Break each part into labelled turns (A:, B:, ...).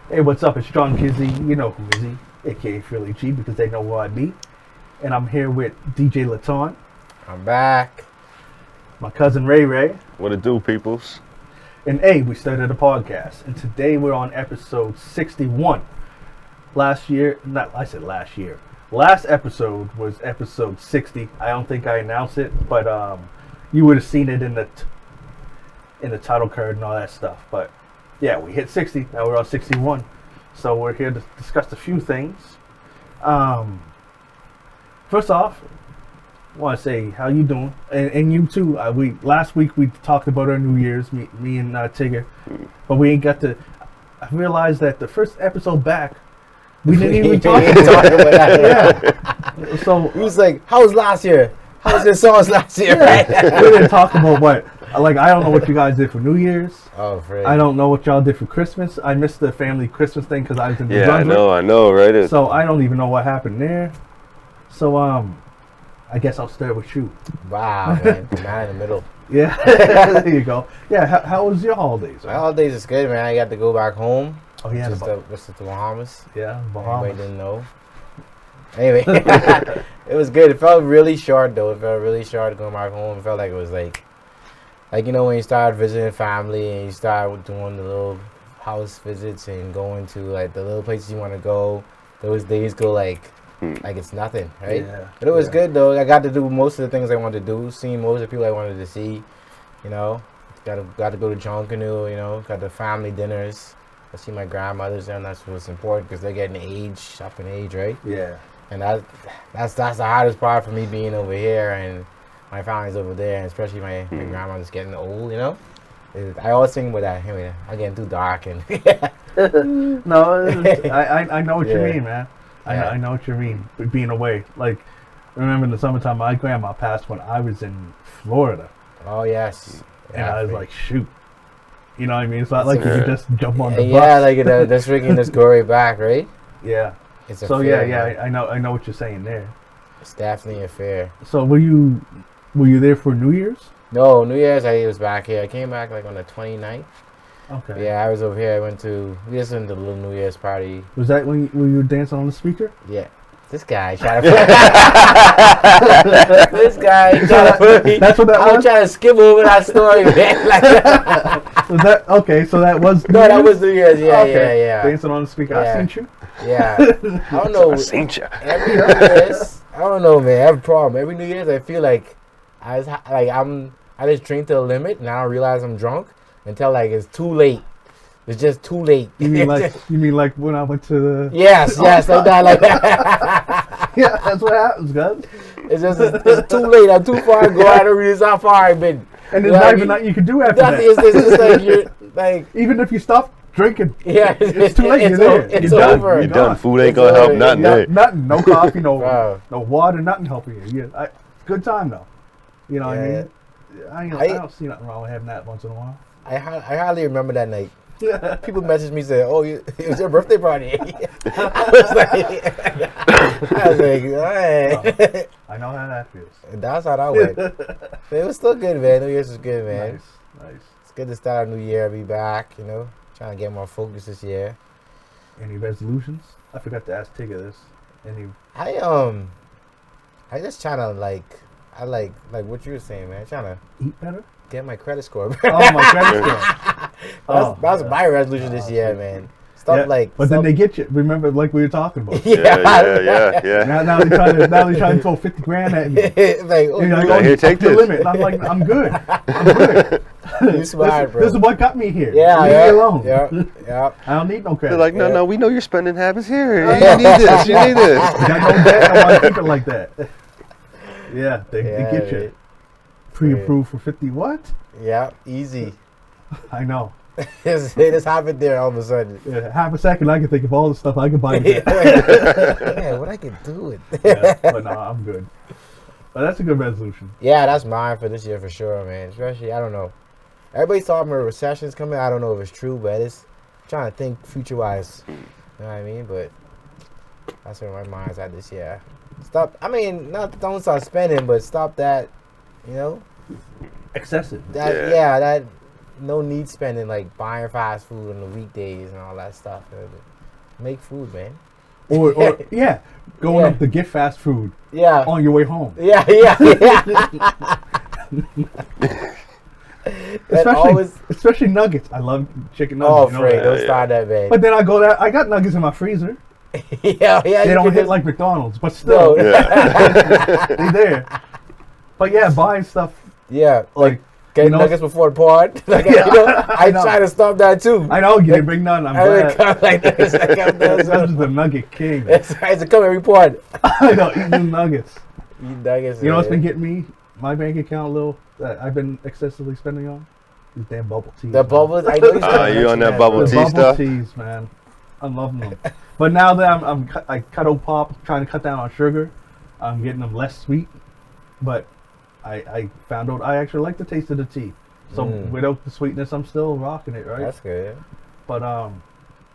A: Hey, what's up? It's Strong Kizzy. You know who is he, aka Philly G, because they know who I be. And I'm here with DJ Laton,
B: I'm back.
A: my cousin Ray Rey,
C: What it do, peoples?
A: and A. We started a podcast, and today we're on episode 61. Last year, not I said last year. Last episode was episode 60. I don't think I announced it, but you would have seen it in the title card and all that stuff. But yeah, we hit 60. Now we're on 61. So we're here to discuss a few things. First off, I want to say how you doing, and you too. Last week we talked about our New Year's, me and Tigger, but we ain't got to. I realized that the first episode back, we didn't even talk about that. Yeah. So
B: He was like, "How was last year? How was your songs last year?"
A: yeah, we didn't talk about what. Like, I don't know what you guys did for New Year's.
B: Oh, Fred.
A: I don't know what y'all did for Christmas. I missed the family Christmas thing because I was in New
C: Yeah, I
A: Brunswick.
C: know, right?
A: So I don't even know what happened there. So I guess I'll start with you.
B: Wow, man. The man in the middle.
A: Yeah, there you go. Yeah, how was your holidays?
B: My holidays is good, man. I got to go back home.
A: Oh yeah,
B: Just to the Bahamas.
A: yeah,
B: Anybody
A: Bahamas.
B: didn't know. Anyway, it was good. It felt really short, though. It felt really short going back home. It felt like it was like you know, when you start visiting family and you start doing the little house visits and going to like the little places you want to go. Those days go like it's nothing, right?
A: Yeah,
B: But it was
A: yeah.
B: good though. I got to do most of the things I wanted to do. Seeing most of the people I wanted to see. You know, got to go to John Canoe. You know, got the family dinners. I see my grandmothers there, and that's what's important because they're getting up in age, right?
A: Yeah,
B: And that's the hardest part for me being over here and my family's over there, and especially my grandmother's getting old. You know, I always think about that. Anyway, I'm getting too dark and
A: no, I know what you
B: Yeah.
A: mean, man.
B: Yeah.
A: I know what you mean. With being away, like, remember in the summertime, my grandma passed when I was in Florida,
B: oh yes,
A: and I was like, shoot, you know what I mean? It's not like you
C: Yeah.
A: could just jump on the bus.
B: yeah, like that's freaking this go right back, right?
A: Yeah.
B: It's a
A: So
B: fair,
A: yeah,
B: man.
A: I know what you're saying there.
B: It's definitely a fair.
A: So were you there for New Year's?
B: No, New Year's I was back here. I came back like on the 29th.
A: Okay.
B: Yeah, I was over here. We just went to the little New Year's party.
A: Was that when you were dancing on the speaker?
B: Yeah. This guy trying to this guy trying to put me.
A: That's what that
B: I was
A: was?
B: trying to skip over that story, man. Like,
A: Was that okay? So that was
B: no, that
A: Year's?
B: was New Year's. Yeah,
A: Okay.
B: yeah.
A: Dancing on the speaker.
B: Yeah.
A: I seen you.
B: Yeah. I don't know.
C: I seen ya.
B: Every New Year's, I don't know, man. I have a problem. Every New Year's, I feel like I just drink to the limit, and I don't realize I'm drunk until like it's too late. It's just too late.
A: You mean like when I went to the?
B: Yes, like that.
A: Yeah, that's what happens, guys.
B: It's too late. I'm too far gone. I don't realize how far I've been.
A: And
B: You
A: there's
B: know what
A: not
B: I
A: even
B: mean?
A: nothing you can do after
B: Nothing.
A: that.
B: It's just like you're like,
A: Even if you stop drinking,
B: yeah,
A: it's too late.
B: It's,
A: You're there.
B: it's
A: You're done.
B: over.
A: You're
C: You done. Food ain't
B: It's
C: gonna help
B: over.
C: nothing.
A: Nothing. No coffee. No
B: Wow.
A: no water. Nothing helping you. Yeah, good time though. You know what I
B: Yeah.
A: mean? I
B: I-
A: don't see nothing wrong with having that once in a while.
B: I hardly remember that night. People message me saying, "Oh, it was your birthday party." I was like, all right.
A: I know how that feels.
B: That's how that went. But it was still good, man. New Year's was good, man.
A: Nice.
B: It's good to start a new year, be back, you know, trying to get more focus this year.
A: Any resolutions? I forgot to ask Tigger this. Any?
B: I just trying to like what you were saying, man. Trying to
A: Eat better?
B: get my credit score.
A: Oh, my credit score.
B: That's my resolution this year, man. Stop
A: But then they get you. Remember, like we were talking about.
C: Yeah.
A: Now they trying to throw 50 grand at me.
B: like, oh,
A: And you're like,
C: Like,
A: oh,
C: here,
A: you
C: take
A: take the
C: this.
A: limit. And I'm like, I'm good. I'm good.
B: you smart, bro.
A: This is what got me here.
B: Yeah,
A: Leave
B: yeah,
A: me alone.
B: yeah.
A: I don't need no credit.
C: They're like,
B: Yeah.
C: no, we know your spending habits here. You need this. You need this.
A: I got no debt. I want to keep it like that. Yeah, they get you.
B: right.
A: Pre-approved for 50 what?
B: Yeah, easy.
A: I know.
B: It just happened there all of a sudden.
A: Yeah, half a second, I can think of all the stuff I could buy with that.
B: Yeah, what I could do with.
A: Yeah, but no, I'm good. But that's a good resolution.
B: Yeah, that's mine for this year for sure, man. Especially, I don't know. Everybody's talking about recessions coming. I don't know if it's true, but it's trying to think future wise. You know what I mean? But that's where my mind's at this year. Stop. I mean, don't stop spending, but stop that. You know,
A: Excessive.
B: that no need spending like buying fast food on the weekdays and all that stuff. Make food, man.
A: Or going
B: Yeah.
A: up to get fast food
B: Yeah.
A: on your way home.
B: Yeah.
A: Especially nuggets. I love chicken
B: Oh,
A: nuggets.
B: Fred, don't
C: Yeah.
B: start that, man.
A: But then I go there. I got nuggets in my freezer.
B: yeah.
A: They
B: you
A: don't
B: can
A: hit
B: just-
A: like McDonald's, but still,
B: No.
A: they there. But yeah, buying stuff
B: Yeah,
A: like
B: get
A: you know-
B: nuggets before the pod. Like,
A: Yeah,
B: I
A: I know.
B: try to stop that too.
A: I know you didn't bring none. I'm
B: I would
A: glad.
B: come like this. Like, I'm done,
A: That's
B: so-
A: just the nugget king.
B: It's a come every pod.
A: I know eating nuggets.
B: Eat nuggets.
A: You know what's
B: man.
A: been getting me my bank account a little that I've been excessively spending on? These damn bubble teas.
B: The
A: man.
B: bubbles. I know
C: you on that bubble
A: The
C: tea
A: bubble
C: stuff?
A: teas, man. I'm loving them. But now that I cut old pop, trying to cut down on sugar, I'm getting them less sweet. But I found out I actually like the taste of the tea. So without the sweetness, I'm still rocking it, right?
B: That's good.
A: But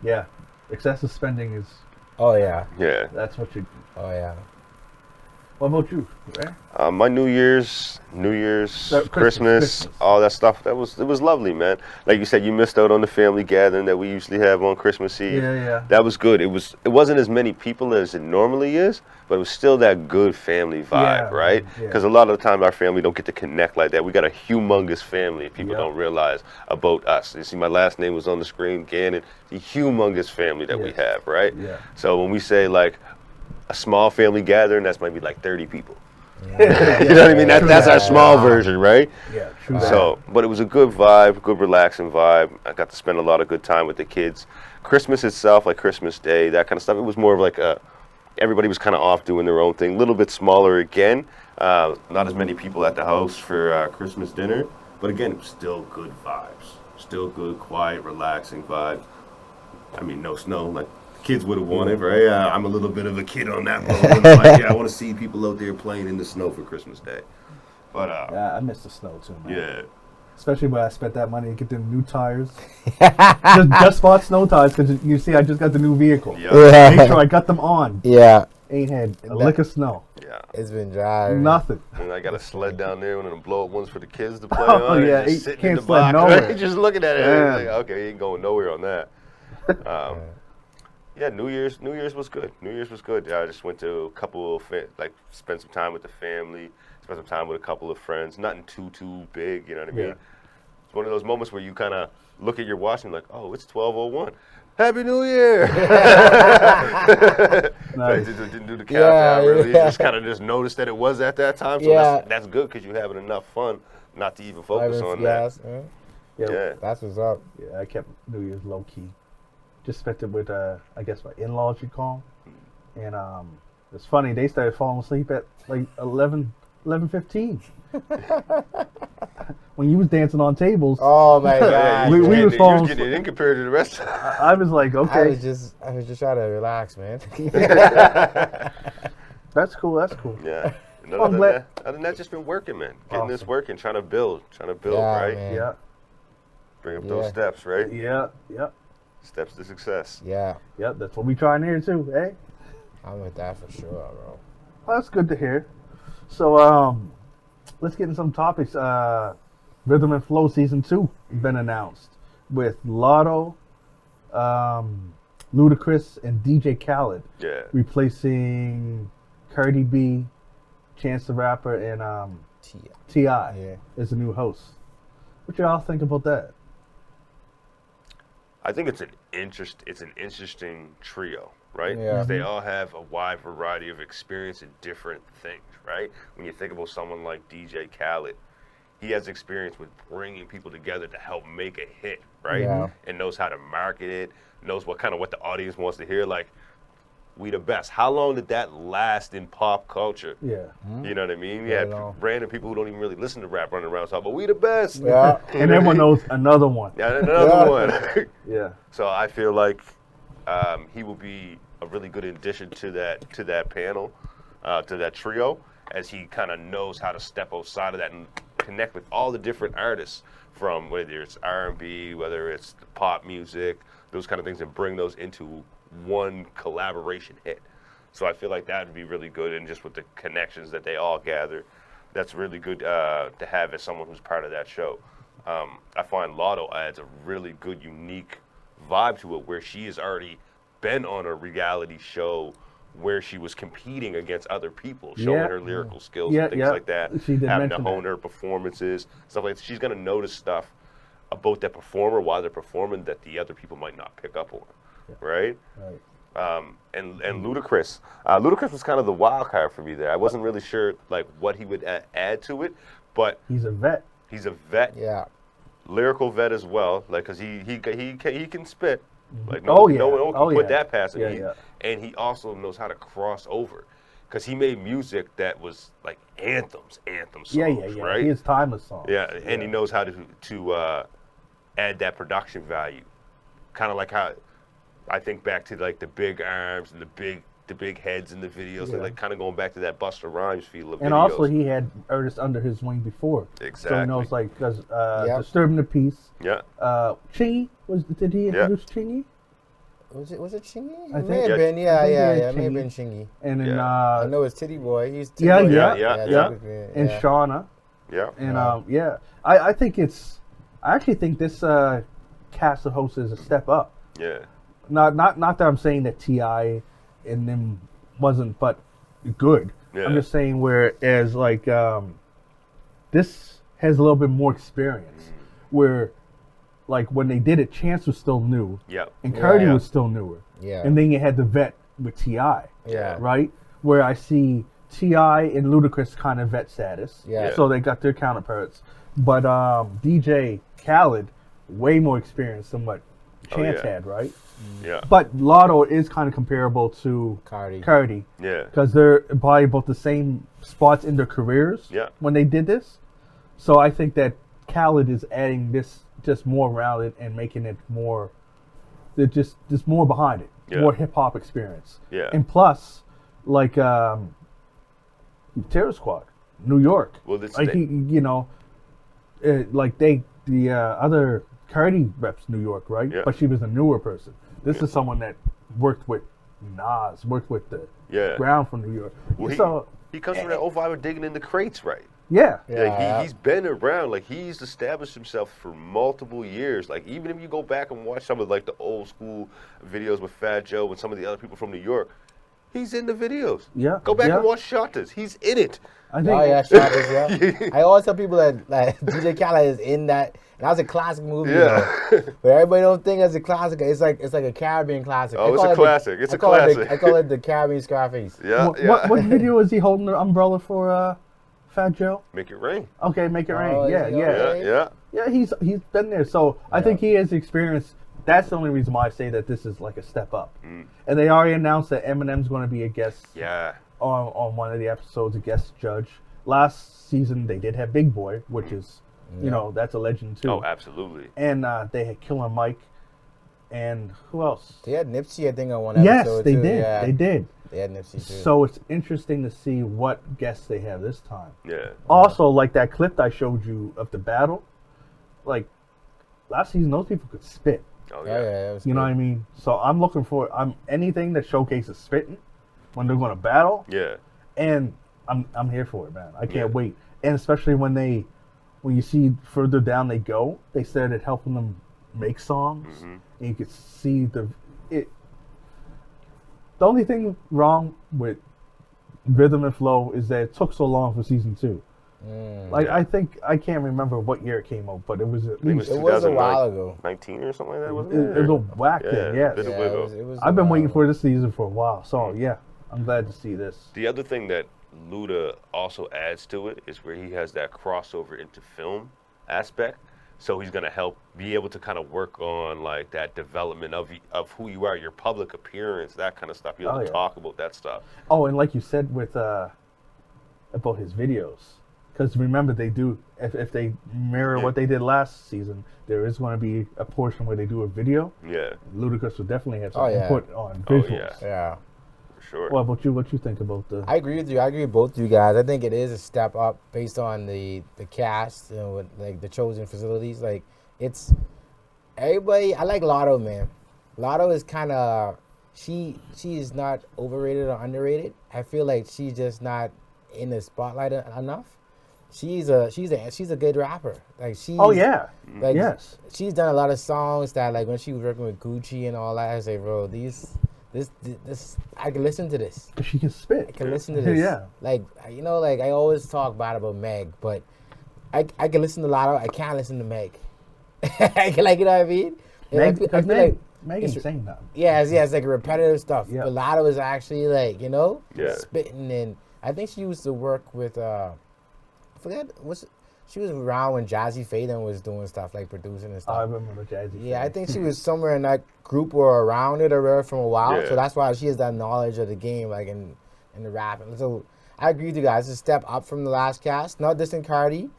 A: yeah, excessive spending is
B: Oh yeah.
C: Yeah.
A: that's what you.
B: Oh yeah.
A: What about you? Right?
C: My New Year's,
A: Christmas,
C: Christmas, all that stuff. It was lovely, man. Like you said, you missed out on the family gathering that we usually have on Christmas Eve.
A: Yeah.
C: That was good. It wasn't as many people as it normally is, but it was still that good family vibe,
A: Yeah,
C: right?
A: yeah.
C: Because a lot of the time our family don't get to connect like that. We got a humongous family. People
A: Yeah.
C: don't realize about us. You see, my last name was on the screen, Gannon. The humongous family that we
A: Yes.
C: have, right?
A: Yeah.
C: So when we say like a small family gathering, that's maybe like 30 people.
A: Yeah.
C: You know what I mean? That's our
B: Yeah.
C: small version, right?
A: Yeah, true that.
C: So, but it was a good vibe, good relaxing vibe. I got to spend a lot of good time with the kids. Christmas itself, like Christmas Day, that kind of stuff, it was more of like everybody was kind of off doing their own thing. A little bit smaller again. Not as many people at the house for Christmas dinner. But again, it was still good vibes. Still good, quiet, relaxing vibe. I mean, no snow, like kids would have wanted, right? I'm a little bit of a kid on that one. Like, yeah, I want to see people out there playing in the snow for Christmas Day. But
A: Yeah, I miss the snow too, man.
C: yeah,
A: Especially when I spent that money to get them new tires. just bought snow tires because you see, I just got the new vehicle.
C: yeah,
A: Make sure I got them on.
B: Yeah.
A: Ain't had a lick of snow.
C: yeah.
B: It's been dry. man.
A: Nothing.
C: And I got a sled down there, one of them blow up ones for the kids to play
A: Oh,
C: on.
A: yeah,
C: and just
A: you
C: sitting
A: can't
C: in the
A: sled
C: box,
A: nowhere.
C: right? Just looking at it,
A: Yeah.
C: like, okay, you ain't going nowhere on that. Yeah, New Year's was good. New Year's was good. I just went to a couple of spent some time with the family, spent some time with a couple of friends. Nothing too big, you know what I mean?
A: Yeah.
C: It's one of those moments where you kind of look at your watch and like, oh, it's 12:01. Happy New Year!
A: Nice.
C: Didn't do the countdown
B: Yeah,
C: really. You
B: yeah.
C: just kind of just noticed that it was at that time. So
B: Yeah.
C: that's good because you're having enough fun not to even focus on
B: Yes,
C: that.
B: yeah.
C: Yeah.
B: That's what's up.
A: Yeah, I kept New Year's low key. Just spent it with, I guess, my in-laws you call 'em. And it's funny, they started falling asleep at like 11:15. When you was dancing on tables,
B: Oh my
C: Yeah,
B: god.
A: We
C: you
A: was
C: was
A: falling
C: getting it in compared to the rest.
A: I was like,
B: I
A: okay,
B: was just trying to relax, man.
A: that's cool, that's cool.
C: Yeah. And
A: I'm
C: other, than
A: glad-
C: that, other than that, just been working, man. Getting this
A: Awesome.
C: working, trying to build,
B: Yeah,
C: right?
B: man.
A: Yeah,
C: Bring up those
B: Yeah.
C: steps, right?
A: yeah.
C: Steps to success.
B: Yeah,
A: Yep, that's what we trying here too, eh?
B: I'm with that for sure, bro.
A: Well, that's good to hear. So, let's get in some topics. Rhythm and Flow Season 2 has been announced with Lotto, Ludacris, and DJ Khaled
C: Yeah.
A: replacing Cardi B, Chance the Rapper, and T.I.
B: Yeah.
A: as the new host. What y'all think about that?
C: I think it's an interesting trio, right?
B: Yeah.
C: 'Cause they all have a wide variety of experience in different things, right? When you think about someone like DJ Khaled, he has experience with bringing people together to help make a hit, right?
B: Yeah.
C: And knows how to market it, knows what the audience wants to hear. Like, we the best. How long did that last in pop culture?
A: Yeah.
C: You know what I mean? You
B: Yeah,
C: had
B: no.
C: random people who don't even really listen to rap running around talking, but we the best.
B: Yeah.
A: And everyone knows another one.
C: Yeah, another
B: Yeah.
C: one.
A: Yeah.
C: So I feel like he will be a really good addition to that panel, to that trio, as he kind of knows how to step outside of that and connect with all the different artists, from whether it's R&B, whether it's pop music, those kind of things, and bring those into one collaboration hit. So I feel like that would be really good, and just with the connections that they all gather, that's really good to have as someone who's part of that show. I find Lotto adds a really good, unique vibe to it, where she has already been on a reality show where she was competing against other people, showing
A: Yeah.
C: her lyrical skills
A: Yeah,
C: and things
A: yeah.
C: like that,
A: She did
C: having to
A: mention
C: hone
A: that.
C: her performances, stuff like that. She's gonna notice stuff about that performer while they're performing that the other people might not pick up on, right?
A: Right.
C: And Ludacris. Ludacris was kind of the wild card for me there. I wasn't really sure like what he would add to it, but
A: He's a vet.
C: he's a vet,
B: Yeah.
C: lyrical vet as well. Like, cause he can spit. Like
A: Oh, yeah.
C: no one can
A: Oh,
C: put
A: yeah.
C: that past him.
A: Yeah.
C: And he also knows how to cross over, cause he made music that was like anthem songs,
A: Yeah.
C: right?
A: He has timeless songs.
C: Yeah, and he knows how to add that production value. Kind of like how I think back to like the big arms and the big heads in the videos,
A: Yeah.
C: like kind of going back to that Busta Rhymes feel of
A: And
C: videos.
A: also, he had artists under his wing before. So
C: Exactly.
A: he knows, like, because
B: Yep.
A: Disturbing the Peace.
C: Yeah.
A: Chingy, did he introduce Chingy?
B: Was it Chingy?
A: I
B: It may
A: think-
B: have been,
A: I
B: yeah,
A: think
B: yeah,
A: he
B: yeah.
A: had
B: It may have
A: Chingy.
B: been Chingy.
A: And then,
C: Yeah.
B: I know it's Titty Boy. He's Titty
A: Yeah,
B: Boy.
C: yeah.
A: And
B: yeah.
A: Shauna.
C: Yeah.
A: And, yeah. I think I actually think this cast of hosts is a step up.
C: Yeah.
A: Not that I'm saying that T.I. and them wasn't, but good.
C: Yeah.
A: I'm just saying whereas, like, this has a little bit more experience. Where, like, when they did it, Chance was still new.
C: Yeah.
A: And Cardi
C: Yeah.
A: was still newer.
B: Yeah.
A: And then you had the vet with T.I.
B: Yeah.
A: Right? Where I see T.I. and Ludacris kind of vet status.
B: Yeah.
A: So they got their counterparts. But DJ Khaled, way more experience than what Chance
C: yeah.
A: had, right?
C: Yeah.
A: But Lotto is kind of comparable to
B: Cardi.
C: Yeah.
A: because they're probably both the same spots in their careers
C: Yeah.
A: when they did this. So I think that Khaled is adding this just more around it and making it more, just more behind it,
C: Yeah.
A: more hip hop experience.
C: Yeah.
A: And plus, like Terror Squad, New York.
C: Well, this
A: Like like the other Cardi reps New York, right?
C: Yeah.
A: But she was a newer person. This is someone that worked with Nas, worked with the
C: Yeah.
A: ground from New York.
C: Well,
A: So
C: he comes from that old vibe of digging in the crates, right?
A: yeah,
B: Yeah.
C: He's been around. Like, he's established himself for multiple years. Like, even if you go back and watch some of like the old school videos with Fat Joe and some of the other people from New York, he's in the videos.
A: Yeah,
C: Go back
A: yeah.
C: and watch Shotas. He's in it.
A: I think.
B: Oh yeah, Shabbos, yeah. I always tell people that like DJ Khaled is in that. And that's a classic movie,
C: Yeah.
B: but everybody don't think it's a classic. It's like a Caribbean classic.
C: Oh,
B: I
C: it's
B: call
C: a
B: it
C: classic. It's
B: I
C: a
B: call it
C: classic.
B: I call it the Caribbean Scarface.
C: Yeah,
A: What video is he holding the umbrella for? Fat Joe.
C: Make it rain.
A: Okay, make it rain.
B: Oh,
A: Yeah,
B: is he
A: yeah,
B: alright?
C: Yeah.
A: yeah. He's been there, so I think he has experience. That's the only reason why I say that this is like a step up. And they already announced that Eminem's going to be a guest
C: Yeah.
A: on one of the episodes, a guest judge. Last season they did have Big Boy, which is, that's a legend too.
C: Oh, absolutely.
A: And they had Killer Mike, and who else?
B: They had Nipsey, I think, on one
A: Yes,
B: episode
A: they
B: too.
A: did.
B: Yeah.
A: They did.
B: They had Nipsey too.
A: So it's interesting to see what guests they have this time.
C: Yeah.
A: Also, like that clip I showed you of the battle, like last season, those people could spit.
C: Oh,
B: yeah,
C: yeah.
B: it was
A: You know
B: good.
A: what I mean? So I'm looking for anything that showcases spitting when they're going to battle,
C: Yeah.
A: and I'm here for it, man. I can't
C: Yeah.
A: wait. And especially when you see further down they go, they started helping them make songs, and you could see it. The only thing wrong with Rhythm and Flow is that it took so long for season 2. Like
C: Yeah.
A: I think I can't remember what year it came out, but it was at
C: I think
A: least
B: It was a while ago.
C: 19 or something like that, wasn't
A: it
C: it?
A: was a whack then. Yes.
C: bit of
B: Yeah,
C: wiggle.
B: it was
A: I've
B: a
A: been
B: while
A: waiting
B: ago.
A: for this season for a while, so yeah, I'm glad to see this.
C: The other thing that Luda also adds to it is where he has that crossover into film aspect. So he's gonna help be able to kind of work on like that development of who you are, your public appearance, that kind of stuff. You'll
A: Oh, yeah.
C: talk about that stuff.
A: Oh, and like you said with about his videos, because remember they do if they mirror
C: Yeah.
A: what they did last season, there is going to be a portion where they do a video.
C: Yeah,
A: Ludacris will definitely have some
B: Oh, yeah.
A: input on
C: Oh,
A: visuals.
C: yeah.
B: Yeah.
C: for sure.
A: What about you? What you think about the?
B: I agree with you. I agree with both of you guys. I think it is a step up based on the cast, with like the chosen facilities. Like it's everybody. I like Lotto, man. Lotto is kind of she is not overrated or underrated. I feel like she's just not in the spotlight enough. she's a good rapper. Like she's
A: Oh yeah.
B: like
A: Yes.
B: she's done a lot of songs that like when she was working with Gucci and all that. I say, bro, this I can listen to this.
A: Because she can spit.
B: I can listen to this.
A: Yeah.
B: Like like I always talk bad about Meg, but I can listen to Lotto. I can't listen to Meg. Like you know what I mean?
A: Meg,
B: I feel like
A: Meg ain't saying nothing.
B: yeah, it's like repetitive stuff.
A: Yeah.
B: But Lotto is actually like
C: Yeah.
B: spitting, and I think she used to work with I forget she was around when Jazzy Faden was doing stuff like producing and stuff.
A: I remember the Jazzy.
B: Yeah, I think she was somewhere in that group or around it or whatever from a while.
C: Yeah.
B: So that's why she has that knowledge of the game, like in the rap. And so I agree with you guys. It's a step up from the last cast. Not dissing Cardi.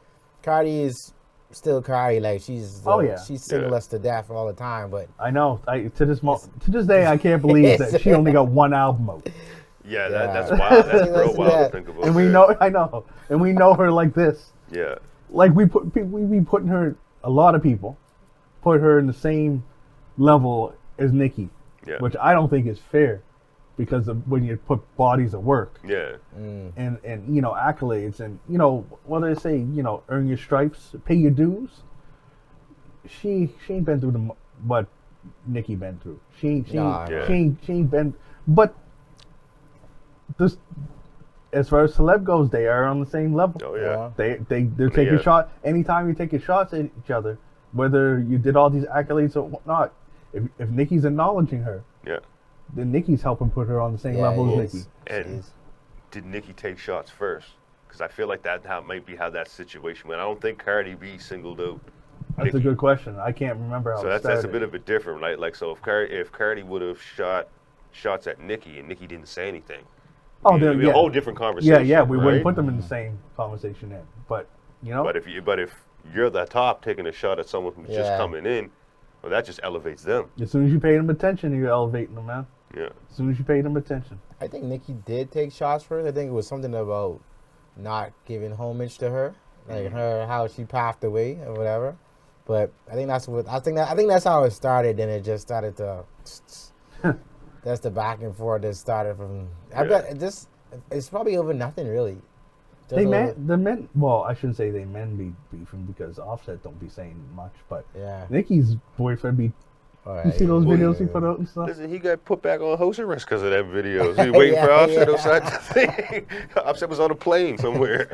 B: Cardi is still Cardi. Like she's she's singing us to death all the time. But
A: I know. To this day, I can't believe that she only got one album out.
C: Yeah, that's wild. That's real
B: Listen to
C: wild
B: that.
C: to think about.
A: And we
C: yeah.
A: know, I know, and we know her like this.
C: Yeah.
A: Like we be putting her. A lot of people put her in the same level as Nicki,
C: Yeah.
A: which I don't think is fair, because of when you put bodies of work
C: Yeah.
A: and accolades and what do they say? Earn your stripes, pay your dues. She ain't been through what Nicki been through. She ain't been. But this, as far as celeb goes, they are on the same level.
C: Oh yeah.
A: They're taking shots. Anytime you're taking shots at each other, whether you did all these accolades or whatnot, if Nicki's acknowledging her,
C: Yeah.
A: then Nicki's helping put her on the same
B: Yeah,
A: level
B: he
A: as
B: is.
A: Nicki.
C: And did Nicki take shots first? Because I feel like that might be how that situation went. I don't think Cardi B singled out
A: That's
C: Nicki.
A: a good question. I can't remember how
C: So
A: it
C: that's
A: started.
C: a bit of a different, right? Like, so if Cardi would have shot shots at Nicki and Nicki didn't say anything,
A: Oh,
C: it'd be a whole different conversation.
A: Yeah, we
C: right?
A: wouldn't put them in the same conversation then. But
C: But if you're the top taking a shot at someone who's just
B: Yeah.
C: coming in, well, that just elevates them.
A: as soon as you pay them attention, you're elevating them, man.
C: Yeah.
A: As soon as you pay them attention.
B: I think Nicki did take shots first. I think it was something about not giving homage to her, like her how she passed away or whatever. But I think that's how it started. Then it just started to. That's the back and forth that started from. I bet it's probably over nothing really. Just
A: The men. Well, I shouldn't say they men be beefing, because Offset don't be saying much. But
B: Yeah.
A: Nicki's boyfriend be.
B: All
A: You
B: right.
A: see those
C: Well,
A: videos he put out and stuff?
C: Listen, he got put back on house arrest because of that videos. He waiting for Offset
B: Yeah.
C: outside the thing. Offset was on a plane somewhere.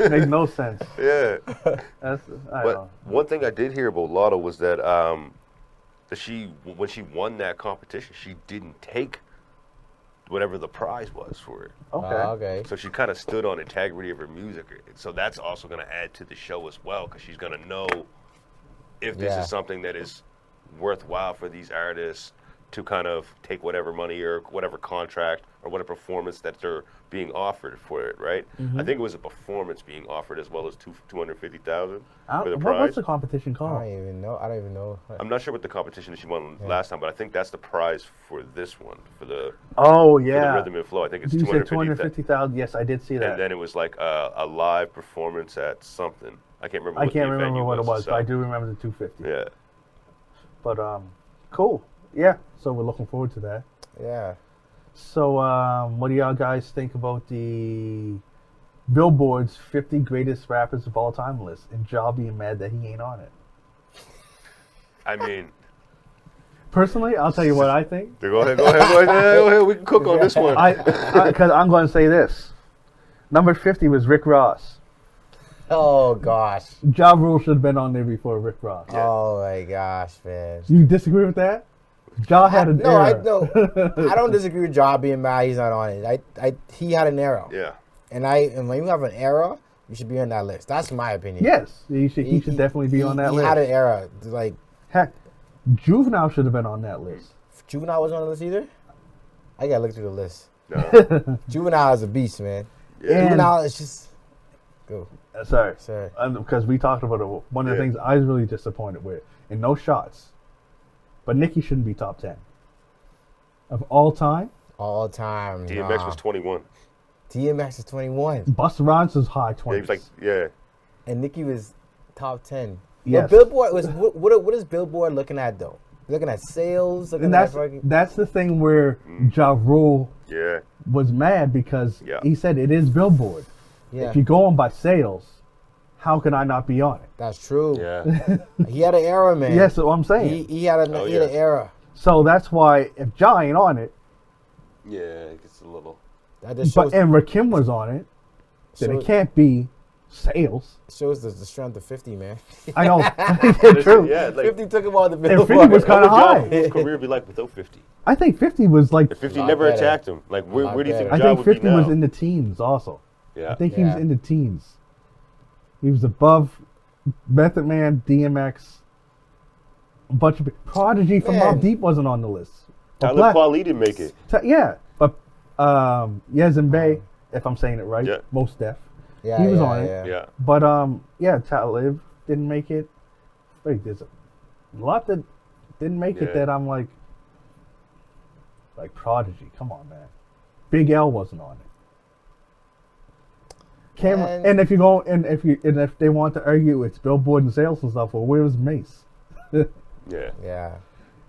A: Makes no sense.
C: Yeah.
A: That's I
C: But
A: don't.
C: one thing I did hear about Lotto was that when she won that competition, she didn't take whatever the prize was for it.
A: Okay.
B: Okay.
C: So she kind of stood on integrity of her music. So that's also going to add to the show as well, because she's going to know if this
B: Yeah.
C: is something that is worthwhile for these artists to kind of take whatever money or whatever contract or whatever performance that they're being offered for it, right? I think it was a performance being offered as well as $250,000 for the
A: What's
C: prize.
A: the competition
B: I
A: called?
B: don't even know.
C: I'm not sure what the competition that she won last time, but I think that's the prize for this one, for the
A: Oh
C: for
A: yeah.
C: the rhythm and flow. I think it's
A: You said
C: 250,000.
A: 250,000. Yes, I did see that.
C: And then it was like a live performance at something. I can't remember.
A: I
C: what
A: can't
C: the
A: remember
C: venue
A: what it was,
C: so-
A: but I do remember the 250.
C: Yeah.
A: But cool. Yeah. So we're looking forward to that.
B: Yeah.
A: So what do y'all guys think about the Billboards 50 greatest rappers of all time list, and Ja being mad that he ain't on it?
C: I mean,
A: Personally, I'll tell you what I think.
C: go ahead. We can cook on this one.
A: Because I'm going to say this. Number 50 was Rick Ross.
B: Oh gosh.
A: Ja Rule should have been on there before Rick Ross.
C: Yeah.
B: Oh my gosh, man.
A: You disagree with that? Ja had an
B: No, I
A: era.
B: no. I don't disagree with Ja being mad he's not on it. He had an era.
C: Yeah.
B: And when you have an era, you should be on that list. That's my opinion.
A: Yes, he should definitely be on that
B: he
A: list.
B: He had an era. Like
A: Heck, Juvenile should have been on that list.
B: Juvenile wasn't on the list either. I gotta look through the list.
C: No.
B: Juvenile is a beast, man.
C: Yeah.
B: Juvenile is just go.
A: Sorry.
B: Sorry.
A: Because we talked about it. One of the
C: Yeah.
A: things I was really disappointed with, and no shots, but Nicki shouldn't be top 10 of all time.
B: All time.
C: DMX was 21.
B: DMX is 21.
A: Busta Rhymes was high
C: Yeah,
A: 20s.
C: he was like, yeah.
B: And Nicki was top 10.
A: Yes.
B: But Billboard was what is Billboard looking at though? Looking at sales, looking
A: and
B: at fucking
A: that's the thing where Ja Rule
C: Yeah.
A: was mad because
C: Yeah.
A: he said it is Billboard.
B: Yeah.
A: If you're going by sales, how can I not be on it?
B: That's true.
C: Yeah.
B: He had an era, man.
A: Yes, that's what I'm saying.
B: He had an era.
A: So that's why if Ja ain't on it,
C: Yeah, it gets a little.
B: That just shows,
A: and Rakim was on it, then it can't be sales.
B: shows the strength of 50, man.
A: I know. True.
C: Yeah, like
B: 50 took him on the
A: And
B: Billboard.
A: 50 was kind of
C: what would
A: high.
C: Ja's career be like without 50?
A: I think 50 was like.
C: If 50
B: Lot
C: never
B: better.
C: attacked him, like where
B: Lot
C: do you think
B: better.
A: I
C: Ja
A: think
C: would
A: 50
C: be now?
A: was in the teens also.
C: Yeah.
A: I think he was
B: Yeah.
A: in the teens. He was above Method Man, DMX, a bunch of Prodigy from
B: Man.
A: Mobb Deep wasn't on the list. But
C: Talib Kweli didn't make it.
A: Yeah, but Yezin Bey, if I'm saying it right,
C: Yeah.
A: Most Def.
B: Yeah,
A: He was
B: yeah,
A: on it.
B: yeah.
C: Yeah.
A: But yeah, Talib didn't make it. Wait, there's a lot that didn't make it
C: Yeah.
A: that I'm like Prodigy. Come on, man. Big L wasn't on it.
B: Man.
A: And if you go and if they want to argue it's Billboard and sales and stuff, well, where was Mace?
C: Yeah.
B: Yeah.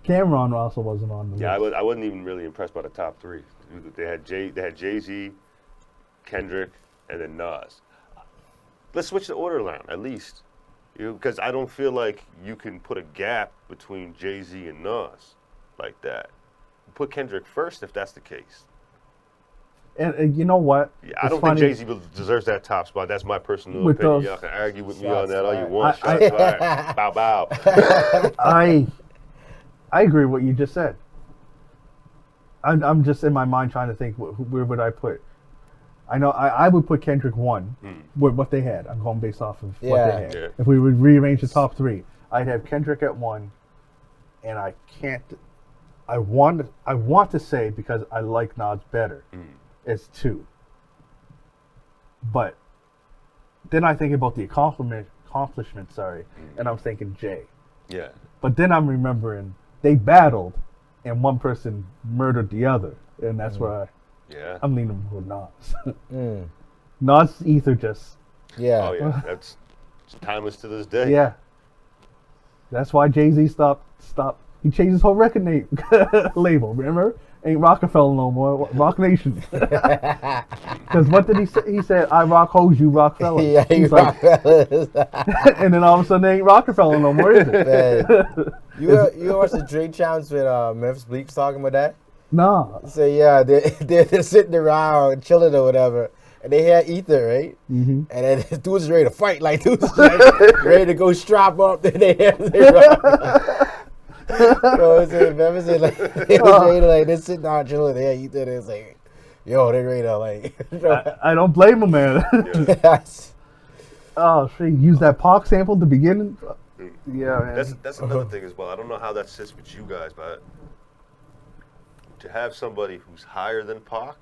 A: Cameron also wasn't on the
C: Yeah,
A: list.
C: I wasn't even really impressed by the top three. They had Jay-Z, Kendrick, and then Nas. Let's switch the order around at least, because I don't feel like you can put a gap between Jay-Z and Nas like that. Put Kendrick first if that's the case.
A: And you know what?
C: Yeah, I
A: It's
C: don't
A: funny.
C: think Jay-Z deserves that top spot. That's my personal
A: With
C: opinion.
A: those-
C: Y'all can argue with me
B: Shots
C: on that all you
B: fired.
C: want.
A: I-
C: Shots fired. Bow bow.
A: I agree with what you just said. I'm just in my mind trying to think where would I put. I know I would put Kendrick one with what they had. I'm going based off of what
B: Yeah.
A: they had.
C: Yeah.
A: If we would rearrange the top three, I'd have Kendrick at one, and I can't. I want to say because I like Nas better. It's two. But then I think about the accomplishment. And I'm thinking Jay.
C: Yeah.
A: But then I'm remembering they battled, and one person murdered the other, and that's where
C: Yeah.
A: I'm leaning with Nas.
B: Mm.
A: Nas Ether just
B: Yeah.
C: Oh yeah. That's it's timeless to this day.
A: yeah. That's why Jay-Z stopped. He changed his whole record label. Remember, ain't Rockefeller no more. Rock Nation. Because what did he say? He said, "I rock hoes, you Rockefeller."
B: Yeah, you
A: He's like,
B: Rockefeller.
A: and then all of a sudden, they ain't Rockefeller no more, is it?
B: Man. You watch the Drake challenge with Memphis Bleak's talking about that?
A: Nah.
B: So yeah, they're sitting around chilling or whatever, and they had Ether, right?
A: Mm-hmm.
B: And then this dude's ready to fight, like dude's like, ready to go strap up. Then they have so it's in Memphis, and, like they was ready to like they're sitting down chilling. They had Ether, and it's like, yo, they're ready to like.
A: I don't blame him, man.
B: Yes.
A: Oh, shit. Use that Pac sample at the beginning. Yeah, man.
C: That's another thing as well. I don't know how that sits with you guys, but to have somebody who's higher than Pac,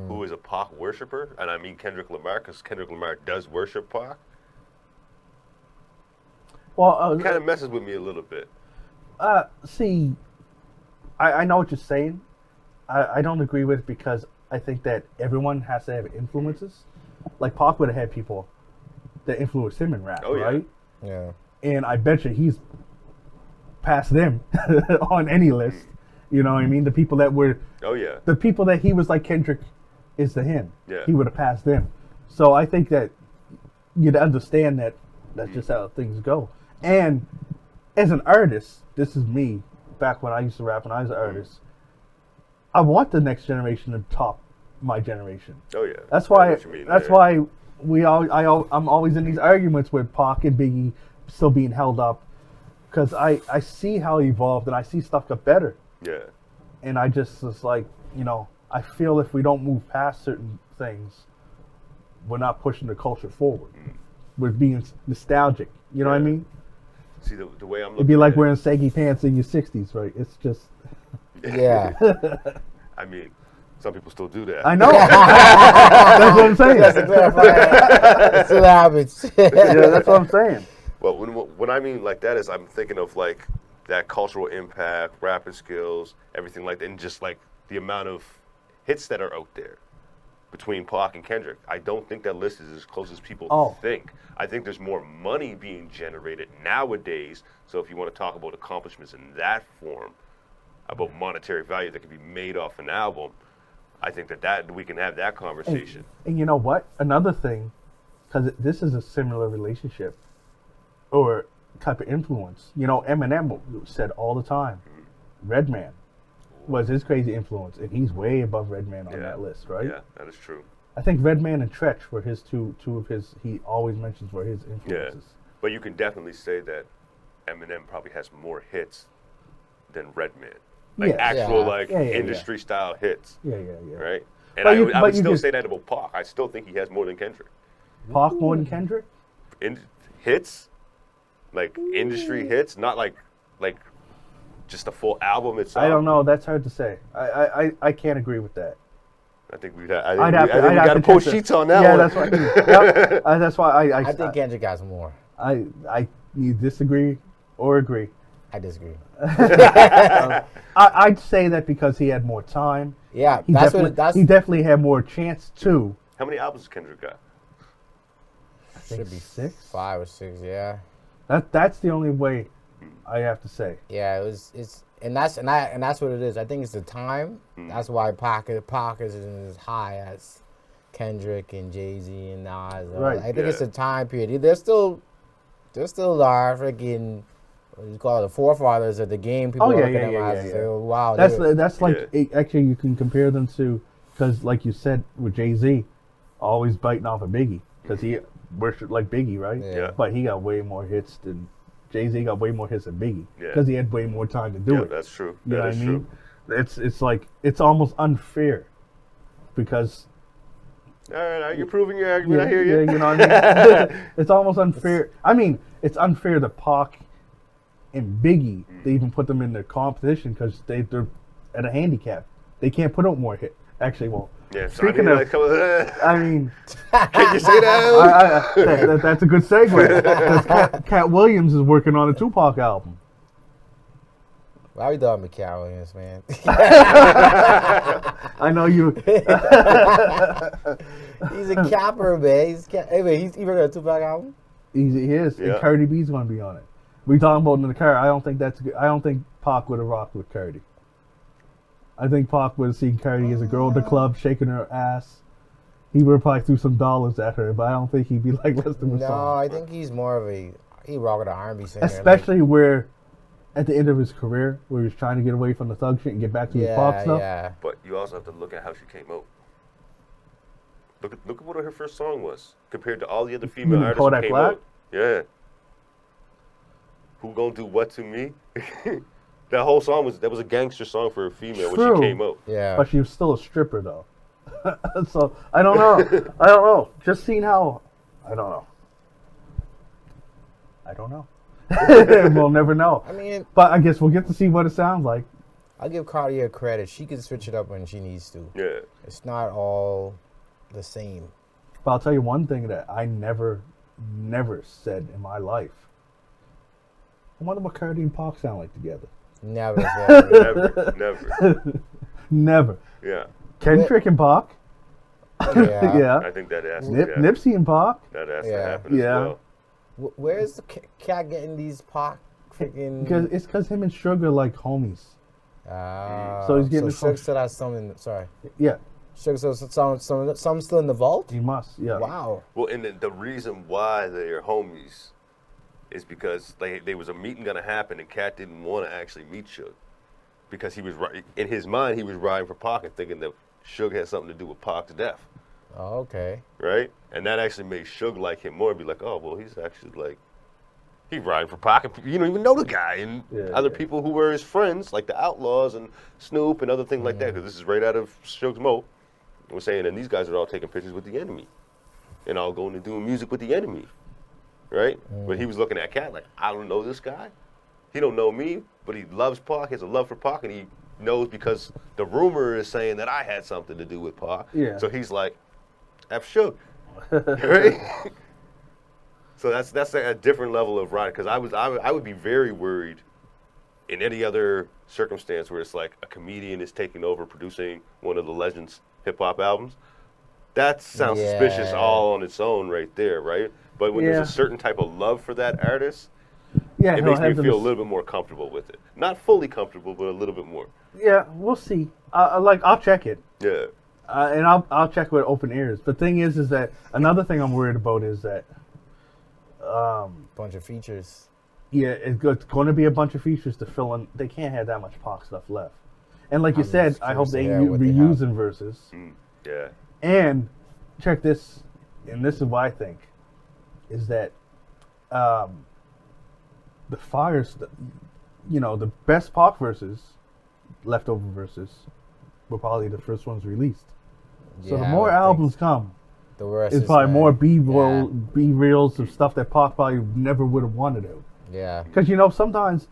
C: who is a Pac worshiper, and I mean Kendrick Lamar, because Kendrick Lamar does worship Pac,
A: Well,
C: kind of messes with me a little bit.
A: see, I know what you're saying. I don't agree with it because I think that everyone has to have influences. Like Pac would have had people that influenced him in rap,
C: Oh, yeah.
A: right?
B: Yeah.
A: And I bet you he's past them on any list. You know what I mean? The people that were,
C: Oh yeah.
A: the people that he was like Kendrick is to him.
C: Yeah.
A: He would have passed them. So I think that you'd understand that that's just how things go. And as an artist, this is me back when I used to rap when I was an artist. I want the next generation to top my generation.
C: Oh yeah.
A: That's
C: I know
A: why.
C: what you mean
A: That's
C: there.
A: why I'm always in these arguments with Pac and Biggie still being held up because I see how he evolved and I see stuff got better.
C: Yeah.
A: And I just was like, you know, I feel if we don't move past certain things, we're not pushing the culture forward. We're being nostalgic. You know what I
C: Yeah.
A: mean?
C: See the way I'm looking.
A: It'd be like
C: at it,
A: wearing saggy pants in your 60s, right? It's just.
B: Yeah.
C: I mean, some people still do that.
A: I know. That's what I'm saying.
B: Just to clarify, it still happens.
A: Yeah, that's what I'm saying.
C: Well, when I mean like that is I'm thinking of like that cultural impact, rapping skills, everything like that, and just like the amount of hits that are out there between Pac and Kendrick. I don't think that list is as close as people think. I think there's more money being generated nowadays. So if you want to talk about accomplishments in that form, about monetary value that can be made off an album, I think that we can have that conversation.
A: And you know what? Another thing, because this is a similar relationship or type of influence. You know, Eminem said all the time, Redman was his crazy influence, and he's way above Redman on that list, right?
C: Yeah, that is true.
A: I think Redman and Tretch were his two of his. He always mentions were his influences.
C: Yeah, but you can definitely say that Eminem probably has more hits than Redman. Like actual industry style hits.
A: Yeah.
C: Right? And
A: But
C: I would still say that about Pac. I still think he has more than Kendrick.
A: Pac more than Kendrick?
C: Hits? Like industry hits? Not like just a full album itself.
A: I don't know. That's hard to say. I can't agree with that.
C: I think we got to post sheets on that one.
A: That's why. That's why
B: I think Kendrick has more.
A: You disagree or agree?
B: I disagree.
A: I'd say that because he had more time.
B: Yeah,
A: he definitely had more chance too.
C: How many albums does Kendrick got?
B: Should be
A: 6,
B: 5 or 6. Yeah.
A: That's the only way I have to say.
B: Yeah, that's what it is. I think it's the time. That's why Pac isn't as high as Kendrick and Jay-Z and Nas.
A: Right.
B: I think it's the time period. They're still our freaking, what do you call it, the forefathers of the game. People look at them as wow.
A: That's like actually you can compare them to, because like you said with Jay-Z, always biting off of Biggie because he worshipped like Biggie, right?
C: Yeah.
A: But he got way more hits than Jay-Z got way more hits than Biggie because he had way more time to do it.
C: That's true.
A: You know what I mean? It's like it's almost unfair because.
C: All right, you're proving your argument. I hear you.
A: Yeah, you know what I mean? It's almost unfair. I mean, it's unfair to Pac and Biggie. They even put them in the competition because they're at a handicap. They can't put out more hits. Actually, well, speaking of, I mean,
C: can you say that?
A: That's a good segue. Cat Williams is working on a Tupac album.
B: Why we doing Cat Williams, man?
A: I know you.
B: He's a capper, man. He's working on a Tupac album.
A: He is. Yeah. And Cardi B's going to be on it. We talking about in the car. I don't think that's good. I don't think Pac would have rocked with Cardi. I think Pac would have seen Cardi as a girl at the club shaking her ass. He would have probably threw some dollars at her, but I don't think he'd be like listening to the song.
B: No, I think he's more of he rock with an R&B singer.
A: Especially where at the end of his career, where he was trying to get away from the thug shit and get back to his Pac stuff.
B: Yeah.
C: But you also have to look at how she came out. Look at what her first song was compared to all the other female artists who came out. Yeah. Who gonna do what to me? That whole song was a gangster song for a female when she came out.
B: Yeah.
A: But she was still a stripper though. So I don't know. Just seeing how I don't know. We'll never know.
B: I mean,
A: but I guess we'll get to see what it sounds like.
B: I'll give Cardi her credit. She can switch it up when she needs to.
C: Yeah.
B: It's not all the same.
A: But I'll tell you one thing that I never said in my life. I wonder what Cardi and Pac sound like together.
B: Never.
A: Never.
C: Yeah.
A: Kendrick and Pac.
B: Yeah.
C: I think that has
A: Nipsey and Pac.
C: That has to happen as well.
B: Where's the cat getting these Pac freaking?
A: Because him and Sugar like homies.
B: So
A: he's getting.
B: Sugar still has some in. Sorry.
A: Yeah.
B: Sugar some still in the vault.
A: He must. Yeah.
B: Wow.
C: Well, and the reason why they are homies is because there was a meeting gonna happen, and Cat didn't want to actually meet Suge because he was in his mind he was riding for Pac and thinking that Suge had something to do with Pac's death.
B: Oh, okay.
C: Right, and that actually made Suge like him more, and be like, oh well, he's actually like he riding for Pac, and you don't even know the guy, and other people who were his friends, like the Outlaws and Snoop and other things like that, because this is right out of Suge's mouth. We're saying, and these guys are all taking pictures with the enemy, and all going and doing music with the enemy. Right? But he was looking at Cat like, I don't know this guy. He don't know me, but he loves Pac. He has a love for Pac, and he knows because the rumor is saying that I had something to do with Pac.
A: Yeah.
C: So he's like, F Suge. Right? So that's a different level of ride. Because I would be very worried in any other circumstance where it's like a comedian is taking over producing one of the Legends hip-hop albums. That sounds suspicious all on its own right there, right? But when there's a certain type of love for that artist, it makes me feel a little bit more comfortable with it. Not fully comfortable, but a little bit more.
A: Yeah, we'll see. I'll check it.
C: Yeah.
A: And I'll check with open ears. The thing is that another thing I'm worried about is that,
B: Bunch of features.
A: yeah, it's going to be a bunch of features to fill in. They can't have that much Pac stuff left. And like you
B: I'm
A: said,
B: just
A: I hope
B: curious
A: they
B: to hear what they have.
A: reusing verses.
C: Yeah.
A: And check this, and this is what I think, is that the the best Pac verses, leftover verses, were probably the first ones released. So the
B: Yeah, I
A: more
B: would
A: albums
B: think
A: come,
B: the worse
A: it's
B: it's
A: probably
B: gonna-
A: more
B: Yeah.
A: B-reels of stuff that Pac probably never would have wanted to.
B: Yeah.
A: Because sometimes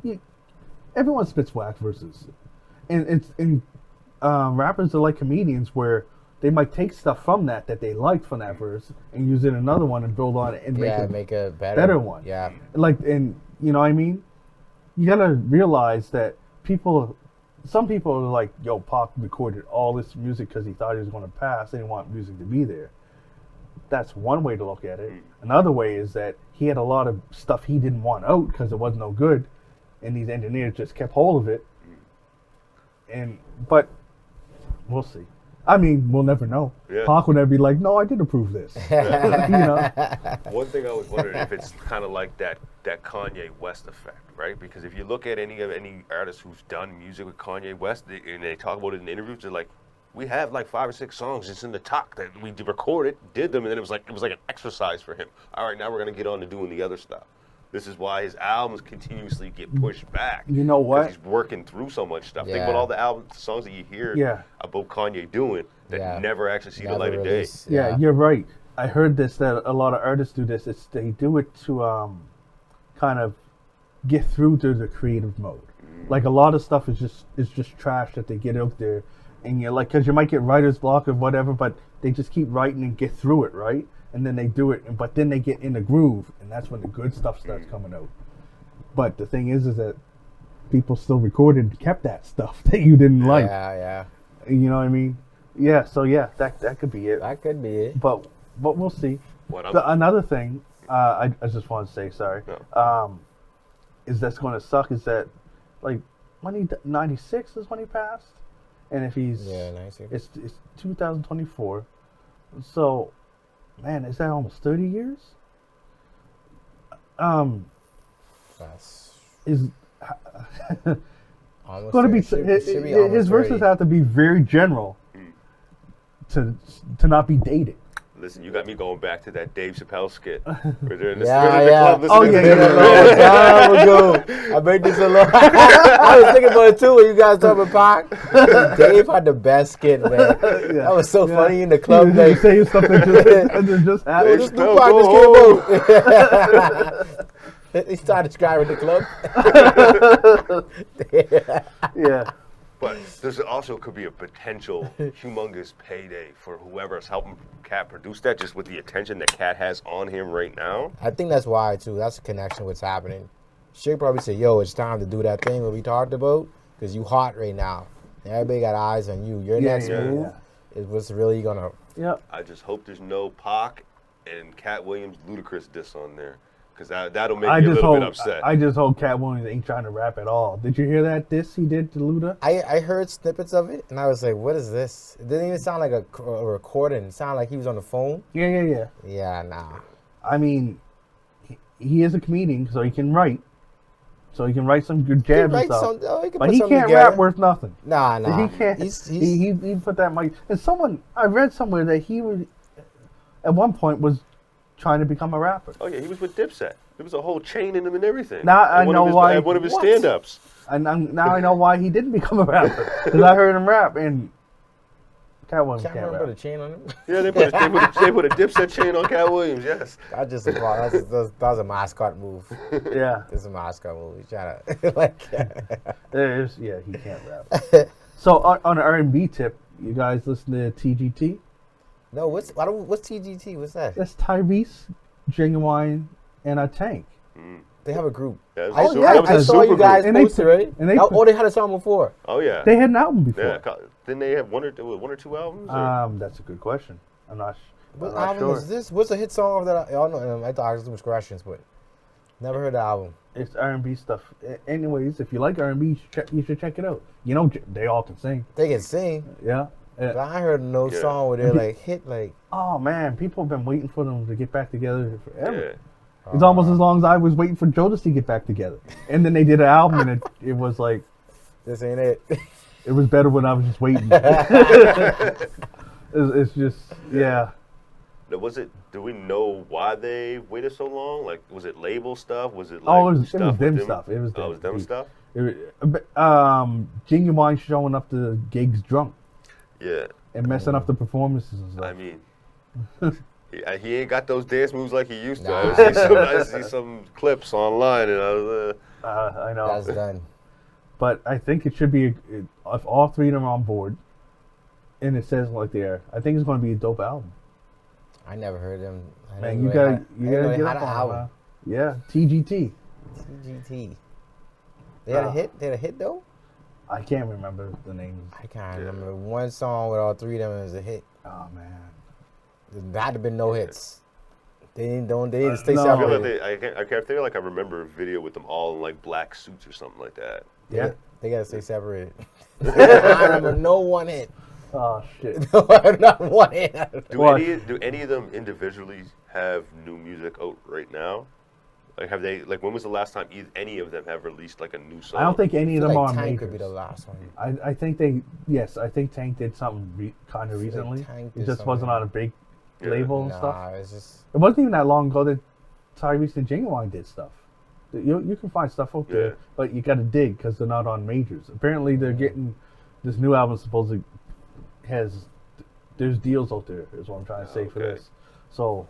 A: everyone spits whack verses, and rappers are like comedians where they might take stuff from that they liked from that verse and use it in another one and build on it and
B: Make a
A: better one.
B: Yeah.
A: And you know what I mean? You gotta realize that some people are like, yo, Pac recorded all this music because he thought he was going to pass. They didn't want music to be there. That's one way to look at it. Another way is that he had a lot of stuff he didn't want out because it wasn't no good, and these engineers just kept hold of it. But we'll see. I mean, we'll never know.
C: Yeah.
A: Pac would never be like, no, I did approve this.
C: One thing I was wondering if it's kind of like that Kanye West effect, right? Because if you look at any artist who's done music with Kanye West, and they talk about it in interviews, they're like, we have like 5 or 6 songs just in the talk that we recorded, did them, and then it was like an exercise for him. All right, now we're gonna get on to doing the other stuff. This is why his albums continuously get pushed back.
A: You know what?
C: 'Cause he's working through so much stuff. Think
B: Yeah.
C: about all the songs that you hear about Kanye doing that never actually see the light of day.
A: Yeah, you're right. I heard this, that a lot of artists do this. They do it to kind of get through to the creative mode. Like a lot of stuff is just trash that they get out there, and you're like, because you might get writer's block or whatever, but they just keep writing and get through it, right? And then they do it, but then they get in the groove, and that's when the good stuff starts coming out. But the thing is that people still recorded and kept that stuff that you didn't like.
B: Yeah.
A: You know what I mean? Yeah. So yeah, that could be it.
B: That could be it.
A: But we'll see. Another thing, I just want to say, sorry, is that's going to suck. Is that like when he 96 is when he passed, and if he's
B: 96.
A: it's 2024, so man, is that almost 30 years?
B: That's
A: Is
B: almost
A: going to be
B: should be
A: his
B: almost
A: verses
B: 30.
A: have to be very general to not be dated.
C: Listen, you got me going back to that Dave Chappelle skit. Where they're in the,
B: Yeah,
C: the
B: yeah.
C: club
A: Oh,
C: listening
A: yeah,
C: to
A: yeah,
C: the-
B: Time ago. I made this a lot. I was thinking about it too when you guys talking about Pac. Dave had the best skit, man. That was so funny in the club.
A: They
B: Like,
A: say stuff that just
B: yo,
A: happened.
B: this
C: Chappelle,
B: new Pac
C: go
B: just came out. He started describing the club.
A: Yeah.
C: But there's also could be a potential humongous payday for whoever's helping Cat produce that, just with the attention that Cat has on him right now.
B: I think that's why too. That's a connection what's happening. She'll probably say, "Yo, it's time to do that thing that we talked about because you hot right now. And everybody got eyes on you. Your next move is what's really gonna."
A: Yep.
C: I just hope there's no Pac and Cat Williams Ludacris diss on there, because that'll make me a little bit upset.
A: I just hope Cat Williams ain't trying to rap at all. Did you hear that diss he did to Luda?
B: I heard snippets of it and I was like, "What is this?" It didn't even sound like a recording. It sounded like he was on the phone.
A: Yeah.
B: Yeah, nah.
A: I mean, he is a comedian, so he can write. So he can write some good jabs and stuff. But he can't rap worth nothing.
B: Nah.
A: He can't. He put that mic. And I read somewhere that he was, at one point, was trying to become a rapper.
C: Oh yeah, he was with Dipset. There was a whole chain in him and everything.
A: Now I know why.
C: At one of his stand-ups.
A: And now I know why he didn't become a rapper, because I heard him rap, and Cat Williams
B: Can't
A: can't
B: remember
A: rap.
B: the chain on him.
C: Yeah, they put a Dipset chain on Cat Williams. Yes.
B: That was a mascot move.
A: Yeah,
B: It's a mascot move. He's trying to like.
A: there is. Yeah, he can't rap. So on an R&B tip, you guys listen to TGT?
B: No, what's TGT? What's that?
A: That's Tyrese, Genuine, and a Tank.
B: They have a group.
C: Yeah,
B: I saw you guys
A: And they
B: post it, right?
A: and they
B: They had a song before.
C: Oh yeah.
A: They had an album before.
C: Yeah. Didn't they have one or two albums? Or?
A: That's a good question. I'm not
B: What
A: not
B: album
A: sure.
B: is this? What's the hit song of that? Y'all know. I thought I was doing questions, but never heard the album.
A: It's R&B stuff. Anyways, if you like R&B, you should check it out. You know, they all can sing.
B: They can sing.
A: Yeah.
B: But I heard no song where they're like hit like.
A: Oh man, people have been waiting for them to get back together forever.
C: Yeah.
A: It's almost as long as I was waiting for Jodeci to get back together. And then they did an album, and it was like,
B: this ain't it.
A: it was better when I was just waiting. It's just, yeah.
C: Now, do we know why they waited so long? Like, was it label stuff? Was it like
A: Oh, it was
C: stuff
A: them
C: with
A: stuff. It was them.
C: Oh, it was them stuff?
A: Genuine showing up to gigs drunk
C: Yeah.
A: and messing up the performances and stuff.
C: I mean, he ain't got those dance moves like he used to.
B: Nah.
C: I see some clips online, and I was
A: I know.
B: That's done.
A: But I think it should be, if all three of them are on board, and it says like there, I think it's going to be a dope album.
B: I never heard them.
A: Man, you gotta get up on it, man. Yeah, TGT.
B: TGT. They had a hit. They had a hit though.
A: I can't remember the names.
B: I can't remember one song with all three of them was a hit.
A: Oh man,
B: There had to been no hits. They didn't stay
A: no.
C: I feel
B: separated.
C: like I feel like I remember a video with them all in like black suits or something like that.
A: yeah.
B: They gotta stay separated. I remember no one hit.
A: Oh shit.
B: Not one hit.
C: Do any of them individually have new music out right now? Like, have they? Like, when was the last time any of them have released like a new song?
A: I don't think any of them are
B: Tank
A: makers.
B: could be the last one.
A: I think they, yes, I think Tank did something kind of recently.
B: Tank
A: It
B: did
A: just wasn't
B: something.
A: on a big label and stuff.
B: Nah, it's just
A: It wasn't even that long ago that Tyrese and Genuine did stuff. You can find stuff out there,
C: Yeah.
A: but you got to dig because they're not on majors. Apparently, they're getting this new album. Supposedly there's deals out there. Is what I'm trying to say for
C: Okay.
A: this. So,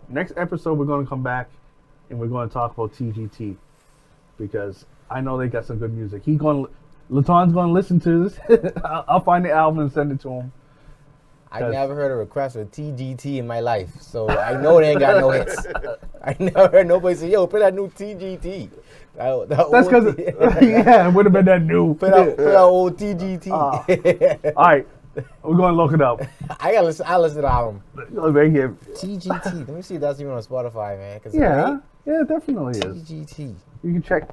A: next episode we're going to come back and we're going to talk about TGT because I know they got some good music. Laton's going to listen to this. I'll find the album and send it to him.
B: I never heard a request for TGT in my life, so I know they ain't got no hits. I never heard nobody say, "Yo, play that new TGT."
A: That's because yeah, it would have been that new.
B: Put out old TGT.
A: All right, we're going to look it up.
B: I listen to the album.
A: Right here.
B: TGT. Let me see if that's even on Spotify, man.
A: Yeah, it definitely is.
B: TGT.
A: You can check.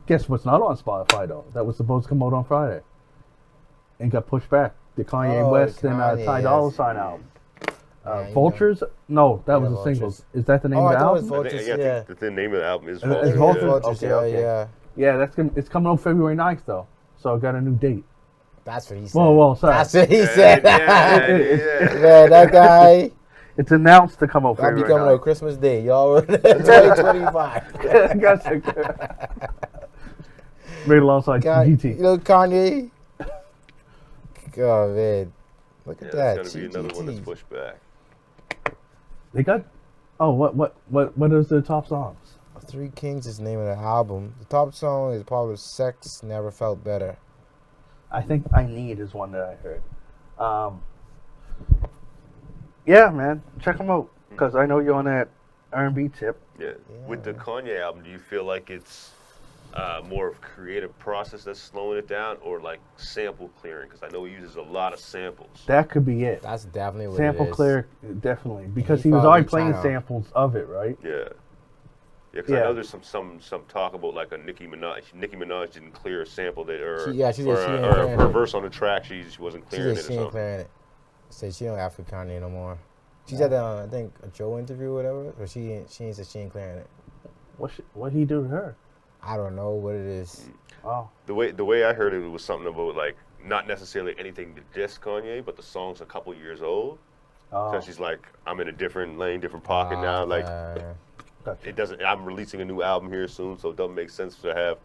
A: Guess what's not on Spotify though? That was supposed to come out on Friday, and got pushed back. The Kanye West and Ty Dolla $ign album.
B: Yeah,
A: Vultures? No, that was a
B: Vultures.
A: single. Is that the name
B: Oh,
A: of
B: I
A: the
B: thought it
A: album?
B: was Vultures.
C: I
B: Yeah.
C: think the name of the album is
A: It's
C: Vultures.
A: Vultures?
C: Yeah.
B: Vultures,
A: Okay.
B: yeah.
A: Yeah, it's coming out February 9th though. So I got a new date.
B: That's what he said.
A: Whoa, sorry.
B: That's what he said.
C: Yeah.
B: Man, that guy.
A: It's announced to come out
B: That'll be
A: February
B: coming on
A: 9th.
B: Christmas Day, y'all. 2025.
A: Gotcha. Made alongside
B: God,
A: GT.
B: you know Kanye. God, man, look at
C: Yeah,
B: that.
C: it's gonna be another one that's
B: GGT.
C: pushed back.
A: They got. Oh, what is their top songs?
B: Three Kings is the name of the album. The top song is probably "Sex Never Felt Better."
A: I think "I Need" is one that I heard. Yeah, man, check them out because I know you're on that R&B tip.
C: Yeah. With the Kanye album, do you feel like it's more of a creative process that's slowing it down, or like sample clearing? Because I know he uses a lot of samples.
A: That could be it.
B: That's definitely what
A: Sample
B: it is.
A: clear, definitely, because
B: he
A: he was
B: probably
A: already playing
B: tryna-
A: samples of it, right?
C: Yeah. Yeah, because
A: Yeah.
C: I know there's some talk about like a Nicki Minaj. Nicki Minaj didn't clear a sample that, or
B: She said she
C: or
B: ain't
C: a
B: clearing
C: or a
B: it.
C: verse on the track. She wasn't
B: She
C: clearing
B: said
C: it or
B: she ain't
C: something.
B: clearing it. Said she don't African Kanye no more. She said that on, I think, a Joe interview or whatever, but she ain't said she ain't clearing it.
A: What he do to her?
B: I don't know what it is.
A: Oh,
C: The way I heard it was something about like not necessarily anything to diss Kanye, but the song's a couple years old.
A: oh,
C: So she's like, I'm in a different lane, different pocket now. Like
A: gotcha.
C: it doesn't. I'm releasing a new album here soon, so it doesn't make sense to have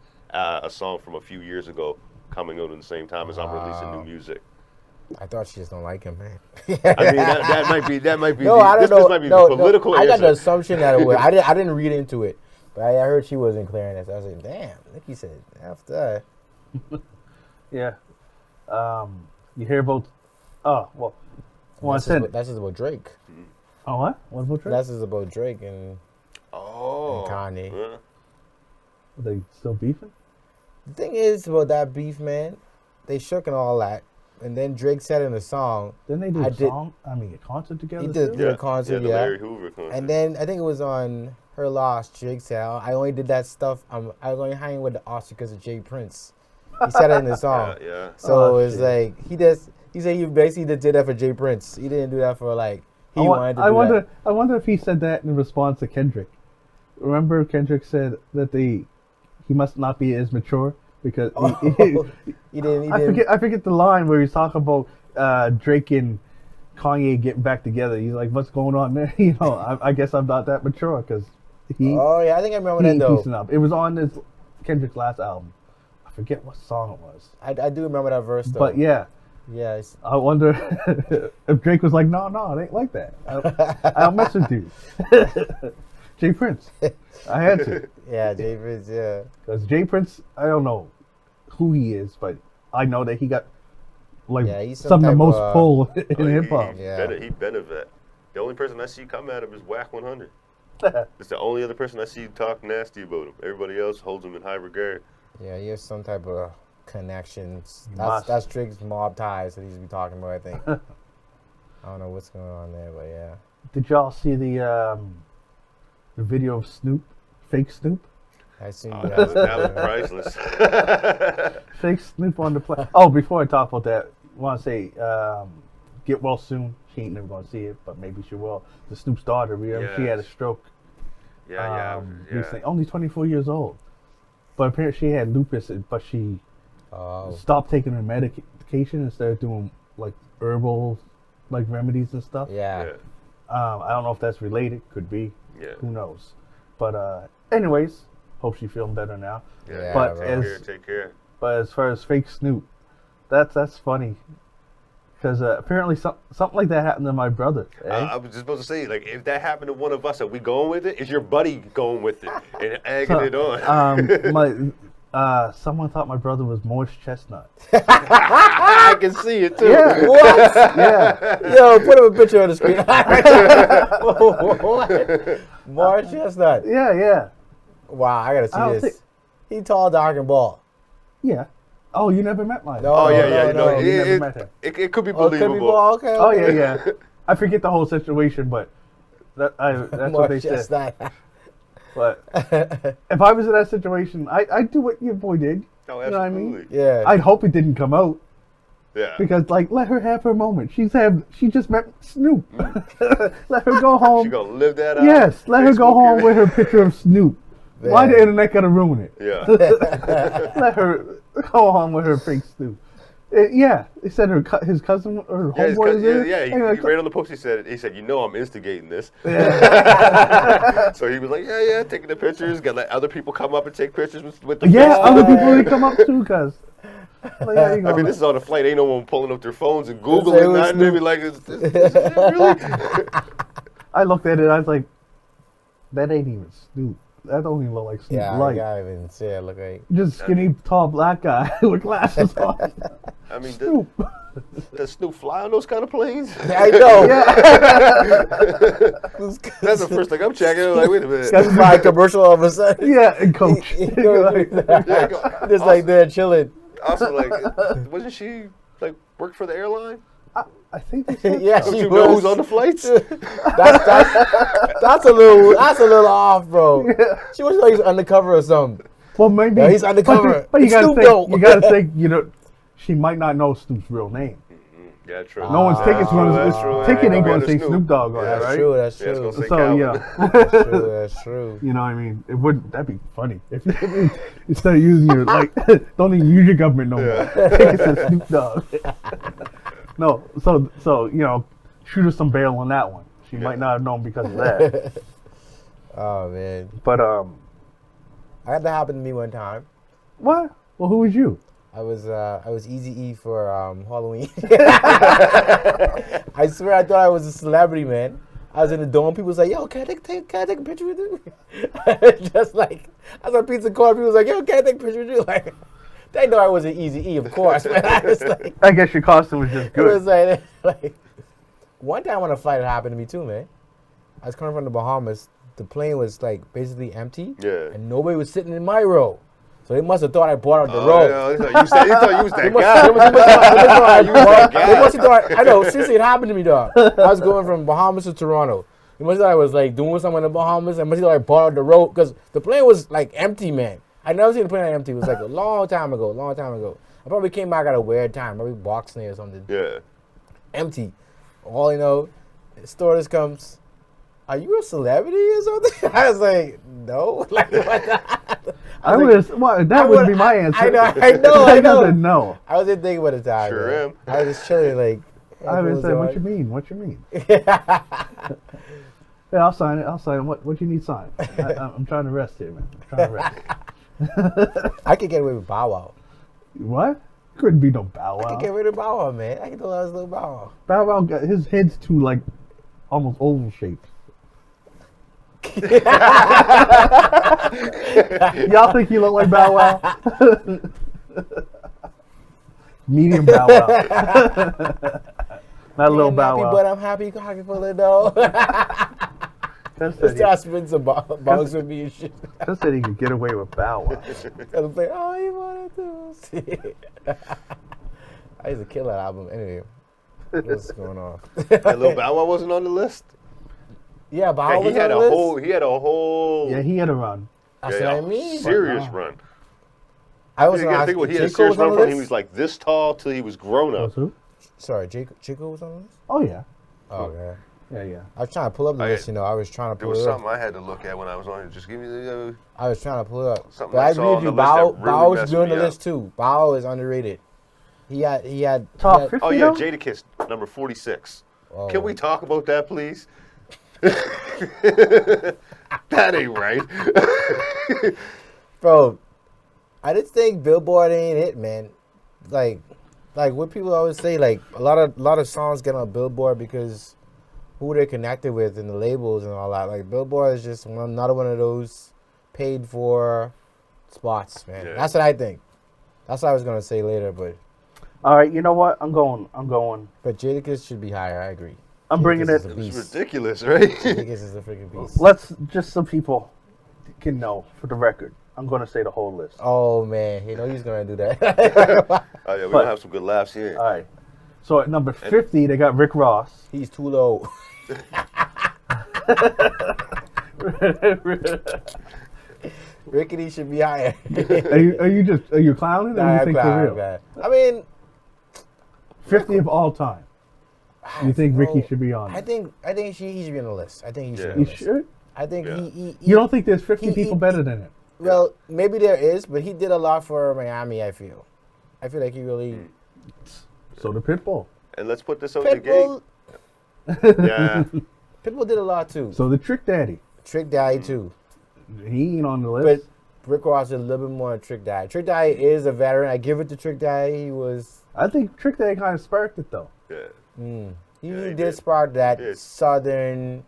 C: a song from a few years ago coming out at the same time as I'm releasing new music.
B: I thought she just don't like him, man.
C: I mean, that might be
B: No,
C: the,
B: I don't
C: this,
B: know.
C: this might be
B: no,
C: the political
B: I got the
C: answer.
B: assumption that it was. I didn't read into it, but I heard she wasn't clearing it. So I was like, damn. Nikki said after that.
A: Yeah. You hear about? Oh, well. Well, I said.
B: That's just about Drake.
A: Oh, what? What about Drake?
B: That's just about Drake and
C: Oh,
B: Kanye.
C: yeah.
A: Are they still beefing?
B: The thing is about that beef, man. They shook and all that, and then Drake said in a song.
A: Didn't they do
B: I
A: a
B: did-
A: song? I mean, a concert together.
B: He did
A: too?
B: a concert,
C: the
B: yeah.
C: Larry Hoover concert.
B: And then I think it was on her loss. Drake said, "I only did that stuff. I was only hanging with the Oscar because of Jay Prince." He said it in the song.
C: Yeah.
B: So
A: Oh,
B: it's
A: shit.
B: like he said he basically did that for Jay Prince. He didn't do that for like he wanted to do that.
A: I wonder if he said that in response to Kendrick. Remember Kendrick said that he must not be as mature because
B: He didn't.
A: I forget the line where he's talking about Drake and Kanye getting back together. He's like, "What's going on there?" I guess I'm not that mature because he.
B: Oh yeah, I think I remember
A: he
B: that
A: ain't
B: though.
A: piecing up. It was on this Kendrick's last album. I forget what song it was.
B: I do remember that verse though.
A: But yeah,
B: yes.
A: I wonder if Drake was like, "No, it ain't like that. I'll mess with you." Jay Prince. I had to.
B: Yeah, Jay Prince. Yeah.
A: Because Jay Prince, I don't know who he is, but I know that he got
B: he's
A: some of the
B: type
A: most
B: of,
A: pull in hip hop.
C: He been a vet. The only person I see come at him is Whack 100. It's the only other person I see talk nasty about him. Everybody else holds him in high regard.
B: Yeah, he has some type of connections.
A: Must.
B: That's Drake's mob ties that he's be talking about. I think. I don't know what's going on there, but yeah.
A: Did y'all see the video of Snoop, fake Snoop?
B: I seen
C: Oh,
B: that.
C: that was priceless.
A: Fake Snoop on the plane. Oh, before I talk about that, I want to say, get well soon. She ain't never going to see it, but maybe she will. The Snoop's daughter, remember? She had a stroke. Recently. Only 24 years old. But apparently she had lupus, but she stopped taking her medication and started doing like herbal remedies and stuff.
B: Yeah.
A: I don't know if that's related. Could be.
C: Yeah.
A: Who knows? But anyways, hope she's feeling better now.
C: Yeah.
A: But
B: bro.
C: Take care.
A: But as far as fake Snoop, that's funny. Because apparently something like that happened to my brother. Eh?
C: I was just supposed to say, like, if that happened to one of us, are we going with it? Is your buddy going with it and egging it on?
A: Someone thought my brother was Morris Chestnut.
C: I can see it too.
A: Yeah.
B: What?
A: Yeah.
B: Yo, put up a picture on the screen. What? March Chestnut.
A: Yeah.
B: Wow, I gotta
A: I don't
B: see this. He tall, dark, and bald.
A: Yeah. Oh, you never met my.
B: No.
C: Oh yeah.
A: you never met him.
C: It could be
B: Oh, it
C: believable.
B: could be bald. Okay.
A: Oh yeah. I forget the whole situation, but that's what they
B: March
A: said.
B: Chestnut.
A: But if I was in that situation, I'd do what your boy did.
C: Oh,
A: You know what I
C: absolutely.
A: mean?
B: Yeah.
A: I'd hope it didn't come out
C: Yeah.
A: because, let her have her moment. She just met Snoop. Let her go home.
C: She gonna live that out.
A: Yes, let her go
C: Facebook
A: home
C: it.
A: with her picture of Snoop. Why the internet gotta ruin it?
C: Yeah.
A: Let her go home with her fake Snoop. He said his cousin or her
C: Yeah,
A: homeboy was there.
C: he read on the post. He said, I'm instigating this.
A: Yeah.
C: So he was like, taking the pictures. Got let other people come up and take pictures with the
A: Yeah,
C: face.
A: other people they come up too, cause.
C: I mean, this is on the flight. Ain't no one pulling up their phones and
B: Say
C: Googling
B: who's
C: that. And they be
B: Snoop.
C: like, is it really?
A: I looked at it. I was like, that ain't even Snoop. That don't even look like Snoop.
B: Yeah, I
A: Like,
B: can't even see it. Look like.
A: just skinny, tall black guy with glasses on.
C: I mean,
A: Snoop.
C: does Snoop fly on those kind of planes?
B: I know.
C: That's the first thing I'm checking. I'm like, wait a minute.
B: That's my commercial all of a sudden.
A: Yeah, and coach.
C: Yeah,
B: Just like they're chilling.
C: Also, like, wasn't she like work for the airline?
A: I think they said
B: Yeah,
C: Don't
B: she
C: you know who's
B: was.
C: on the flights?
B: That's a little off, bro. She was like he's undercover or something.
A: Well, maybe
B: Yeah, he's undercover.
A: But you
B: It's
A: gotta
B: Snoop,
A: think.
B: though.
A: You gotta think. She might not know Snoop's real name.
C: Yeah, true.
A: No one's ticket's
C: that's
A: going.
C: true.
A: Ticket ain't
C: Gonna
A: going to
C: be
A: say
C: under
A: Snoop Dogg on
C: Yeah,
A: it,
B: That's
A: right?
B: true. That's
C: Yeah, it's
B: true.
C: gonna say
A: So
C: Calvin.
B: That's true. That's true.
A: You know what I mean? It wouldn't. That'd be funny if you instead of using your don't even use your government no more. Ticket says Snoop Dogg. No, so shoot her some bail on that one. She might not have known because of that.
B: Oh man,
A: But
B: I had that happen to me one time.
A: what? Well, who was you?
B: I was Easy-E for Halloween. I swear I thought I was a celebrity, man. I was in the dome. People was like, "Yo, can I take a picture with you?" Just like I was on pizza court. People was like, "Yo, can I take a picture with you?" Like they know I was an Easy-E, of course. But I was like,
A: I guess your costume was just
B: it was
A: good.
B: like one time on a flight, it happened to me too, man. I was coming from the Bahamas. The plane was like basically empty,
C: Yeah.
B: and nobody was sitting in my row. So they must have thought I bought out the
C: Oh,
B: row.
C: yeah, he thought you was that
B: They
C: guy.
B: must have thought, I know, seriously, it happened to me, dog. I was going from Bahamas to Toronto. They must have thought I was like doing something in the Bahamas. I must have thought I bought out the row because the plane was like empty, man. I never seen him put it on empty. It was like a long time ago. I probably came back at a weird time, probably Boxing Day or something.
C: Yeah.
B: Empty. All you know, stewardess comes. Are you a celebrity or something? I was like, no. Like, what the?
A: That would be my answer.
B: I know.
A: I know.
B: I wasn't thinking about the time.
C: Sure
B: man.
C: am.
B: I was just chilling, like.
A: I would say, what you mean?
B: Yeah.
A: Yeah, I'll sign it. What you need signed? I'm trying to rest here, man.
B: I could get away with Bow Wow.
A: What? Couldn't be no Bow Wow.
B: I could get rid of Bow Wow, man. I could do that little Bow Wow.
A: Bow Wow got his head's too like almost oval shaped. Y'all think he look like Bow Wow? Medium Bow Wow. Not little Bow Wow.
B: But I'm happy you can pull it though. Start spinning some bongs with me and shit.
A: Just said he could get away with Bow Wow.
B: I was like, oh, you wanted to. I used to kill that album. Anyway, what's going on?
C: That little Bow Wow wasn't on the list.
B: Yeah, Bow Wow was
C: he had
B: on
C: a
B: the
C: whole.
B: list.
C: He had a whole.
A: Yeah, he had a run.
B: That's what I mean.
C: Serious run.
B: I was
C: You gotta think what he had a
B: J. Cole
C: serious
B: was on
C: run
B: the
C: from. He
B: list?
C: was like this tall till he was grown up.
A: Who?
B: Sorry, J. Cole was on the list?
A: Oh yeah.
B: Oh, okay.
A: Yeah.
B: I was trying to pull up the list, you know. I was trying to
C: There
B: pull
C: was
B: it up.
C: something I had to look at when I was on it. Just give me the.
B: I was trying to pull it up.
C: Something
B: But
C: I
B: I
C: saw
B: agree
C: on
B: with
C: the
B: you.
C: list
B: Bow
C: that really
B: Wow was
C: messed
B: doing the
C: me
B: list too. Bow Wow is underrated. He had
A: Top
B: he had-
A: 50.
C: Oh yeah,
A: though?
C: Jadakiss, number 46.
B: Oh.
C: Can we talk about that, please? That ain't right.
B: Bro, I just think Billboard ain't it, man. Like what people always say, like a lot of songs get on Billboard because who they're connected with and the labels and all that. Like Billboard is just another one of those paid for spots, man.
C: Yeah.
B: That's what I think. That's what I was gonna say later, but
A: All right, you know what? I'm going.
B: but Jadakiss should be higher. I agree.
A: I'm bringing
B: Jadakiss is
A: it.
B: a
C: It was
B: beast.
C: ridiculous, right?
B: Jadakiss is a freaking beast.
A: Let's just so people can know for the record. I'm going to say the whole list.
B: Oh man, you know he's gonna do that.
C: Oh yeah, we're
A: But-
C: gonna have some good laughs here.
A: All right. So at number 50, they got Rick Ross.
B: He's too low. Rickety should be higher.
A: Are you clowning? Or
B: Nah,
A: you
B: I'm
A: think
B: glad,
A: for
B: I'm
A: real?
B: glad. I mean,
A: 50 of all time. You think Ricky
B: bro,
A: should be on?
B: I think he should be on the list. I think he should.
C: Yeah.
B: Be on
A: You
B: the list.
A: should.
B: I think
C: Yeah.
B: he
A: You don't think there's 50
B: he-
A: people
B: he-
A: better than him?
B: Well, maybe there is, but he did a lot for Miami. I feel like he really.
A: So the Pitbull.
C: And let's put this out the gate.
B: Pitbull,
C: Yeah.
B: Pitbull did a lot too.
A: So the Trick Daddy.
B: Trick Daddy too,
A: He ain't on the
B: but
A: list.
B: Rick Ross did a little bit more than Trick Daddy. Trick Daddy is a veteran. I give it to Trick Daddy. He was.
A: I think Trick Daddy kind of sparked it though.
C: Yeah.
B: He
C: Yeah, he
B: did
C: did.
B: spark that
C: He did.
B: southern,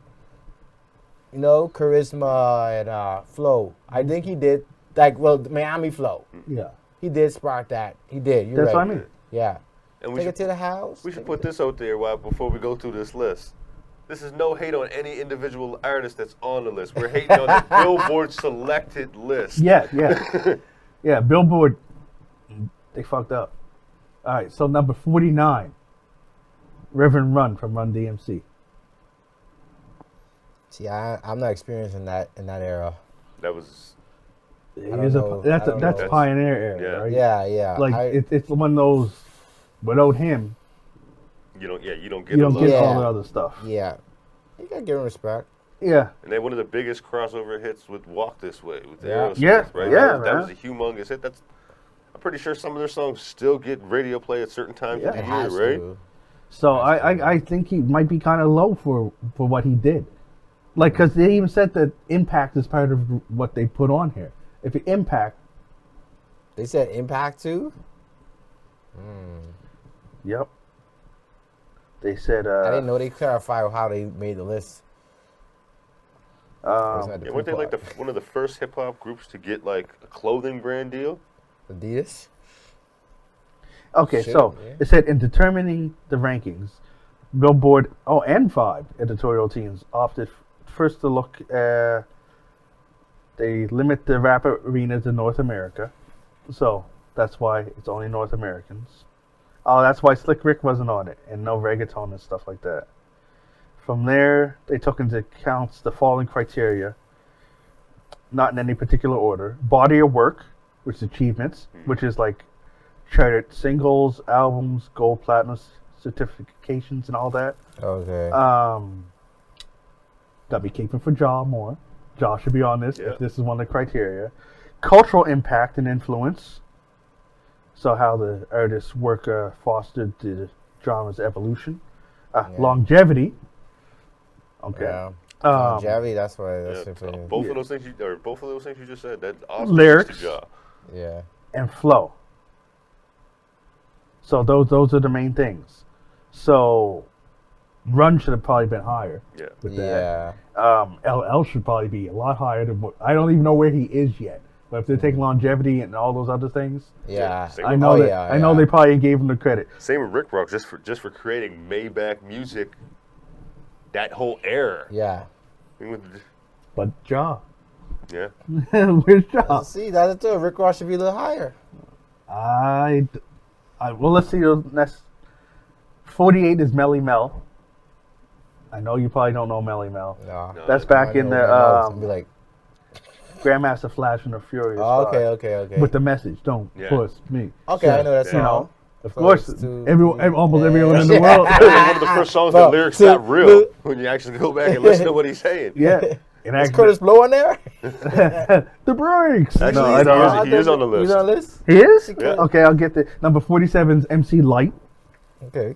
B: charisma and flow. I think he did, the Miami flow.
A: Yeah.
B: He did spark that. He did. You're
A: That's
B: right.
A: what I mean.
B: Yeah.
C: And
B: Take it to the house.
C: we should put this out there before we go through this list. This is no hate on any individual artist that's on the list. We're hating on the Billboard selected list.
A: Yeah. Yeah. Billboard, they fucked up. All right. So number 49, Reverend Run from Run DMC.
B: See, I'm not experiencing that in that era.
C: That was
A: That's
B: don't
A: that's
B: know.
A: pioneer era,
C: Yeah.
A: right?
B: Yeah.
A: Like it's one of those. Without him,
C: you don't get
A: you
C: a
A: don't
C: look.
A: get
B: Yeah.
A: all the other stuff.
B: Yeah. You gotta give him respect.
A: Yeah.
C: And they had one of the biggest crossover hits with "Walk This Way" with
B: Yeah.
C: Aerosmith,
A: Yeah,
C: right?
A: yeah,
C: that was a
A: man.
C: humongous hit. I'm pretty sure some of their songs still get radio play at certain times of
A: Yeah.
C: the
B: It
C: year,
B: has
C: right?
B: to.
A: So I think he might be kind of low for what he did. Like, because they even said that Impact is part of what they put on here. If it Impact,
B: They said Impact too.
A: yep. They said,
B: I didn't know they clarified how they made the list. Or is that the
C: Yeah, weren't they like
B: Tupac?
C: one of the first hip hop groups to get like a clothing brand deal?
B: Adidas?
A: okay,
B: Shit,
A: so
B: yeah.
A: it said in determining the rankings, Billboard, and Vibe editorial teams opted first to look, they limit the rap arena to North America. So that's why it's only North Americans. Oh, that's why Slick Rick wasn't on it, and no reggaeton and stuff like that. From there, they took into account the following criteria. not in any particular order. Body of work, which is achievements, which is like charted singles, albums, gold, platinum certifications, and all that.
B: Okay.
A: Got me keeping for Ja more. Ja should be on this
C: Yeah.
A: if this is one of the criteria. Cultural impact and influence. So how the artist's work fostered the genre's evolution. Longevity. Okay.
B: Yeah.
A: Um,
B: Longevity, that's why. That's
C: Yeah,
B: it.
C: both of those things you just said. That also
A: Lyrics.
C: speaks to Ja.
B: Yeah.
A: and flow. So those are the main things. So Run should have probably been higher.
C: Yeah.
A: With that.
B: Yeah.
A: LL should probably be a lot higher than what I don't even know where he is yet. But if they're taking longevity and all those other things,
B: Yeah.
C: Same
A: I
C: with-
A: know
B: Oh,
A: that
B: yeah,
A: I know
B: yeah.
A: they probably gave him the credit.
C: Same with Rick Ross, just for creating Maybach music. That whole era.
B: Yeah.
C: I mean, with-
A: But Ja,
C: Yeah.
A: where's Ja?
B: See, that's it too. Rick Ross should be a little higher.
A: Well, let's see. Next, 48 is Melly Mel. I know you probably don't know Melly Mel.
B: No.
A: That's back in the
B: be like,
A: Grandmaster Flash and the Furious.
B: oh,
A: Five.
B: okay.
A: With the message, don't
C: Yeah.
A: push me.
B: Okay, I know that
A: You
B: song.
A: know, of
B: Close
A: course,
B: to
A: almost
B: you.
A: everyone in the
B: Yeah.
A: world.
C: One of the first songs
B: Well,
C: that lyrics
B: so-
C: got real when you actually go back and listen to what he's saying.
A: Yeah. And
B: Is Curtis Blow on there?
A: the brakes.
C: Actually,
A: No, I don't.
C: he is on the list.
B: He's on the list?
A: He is?
C: Yeah.
A: Okay, I'll get the number 47 is MC Light.
B: Okay.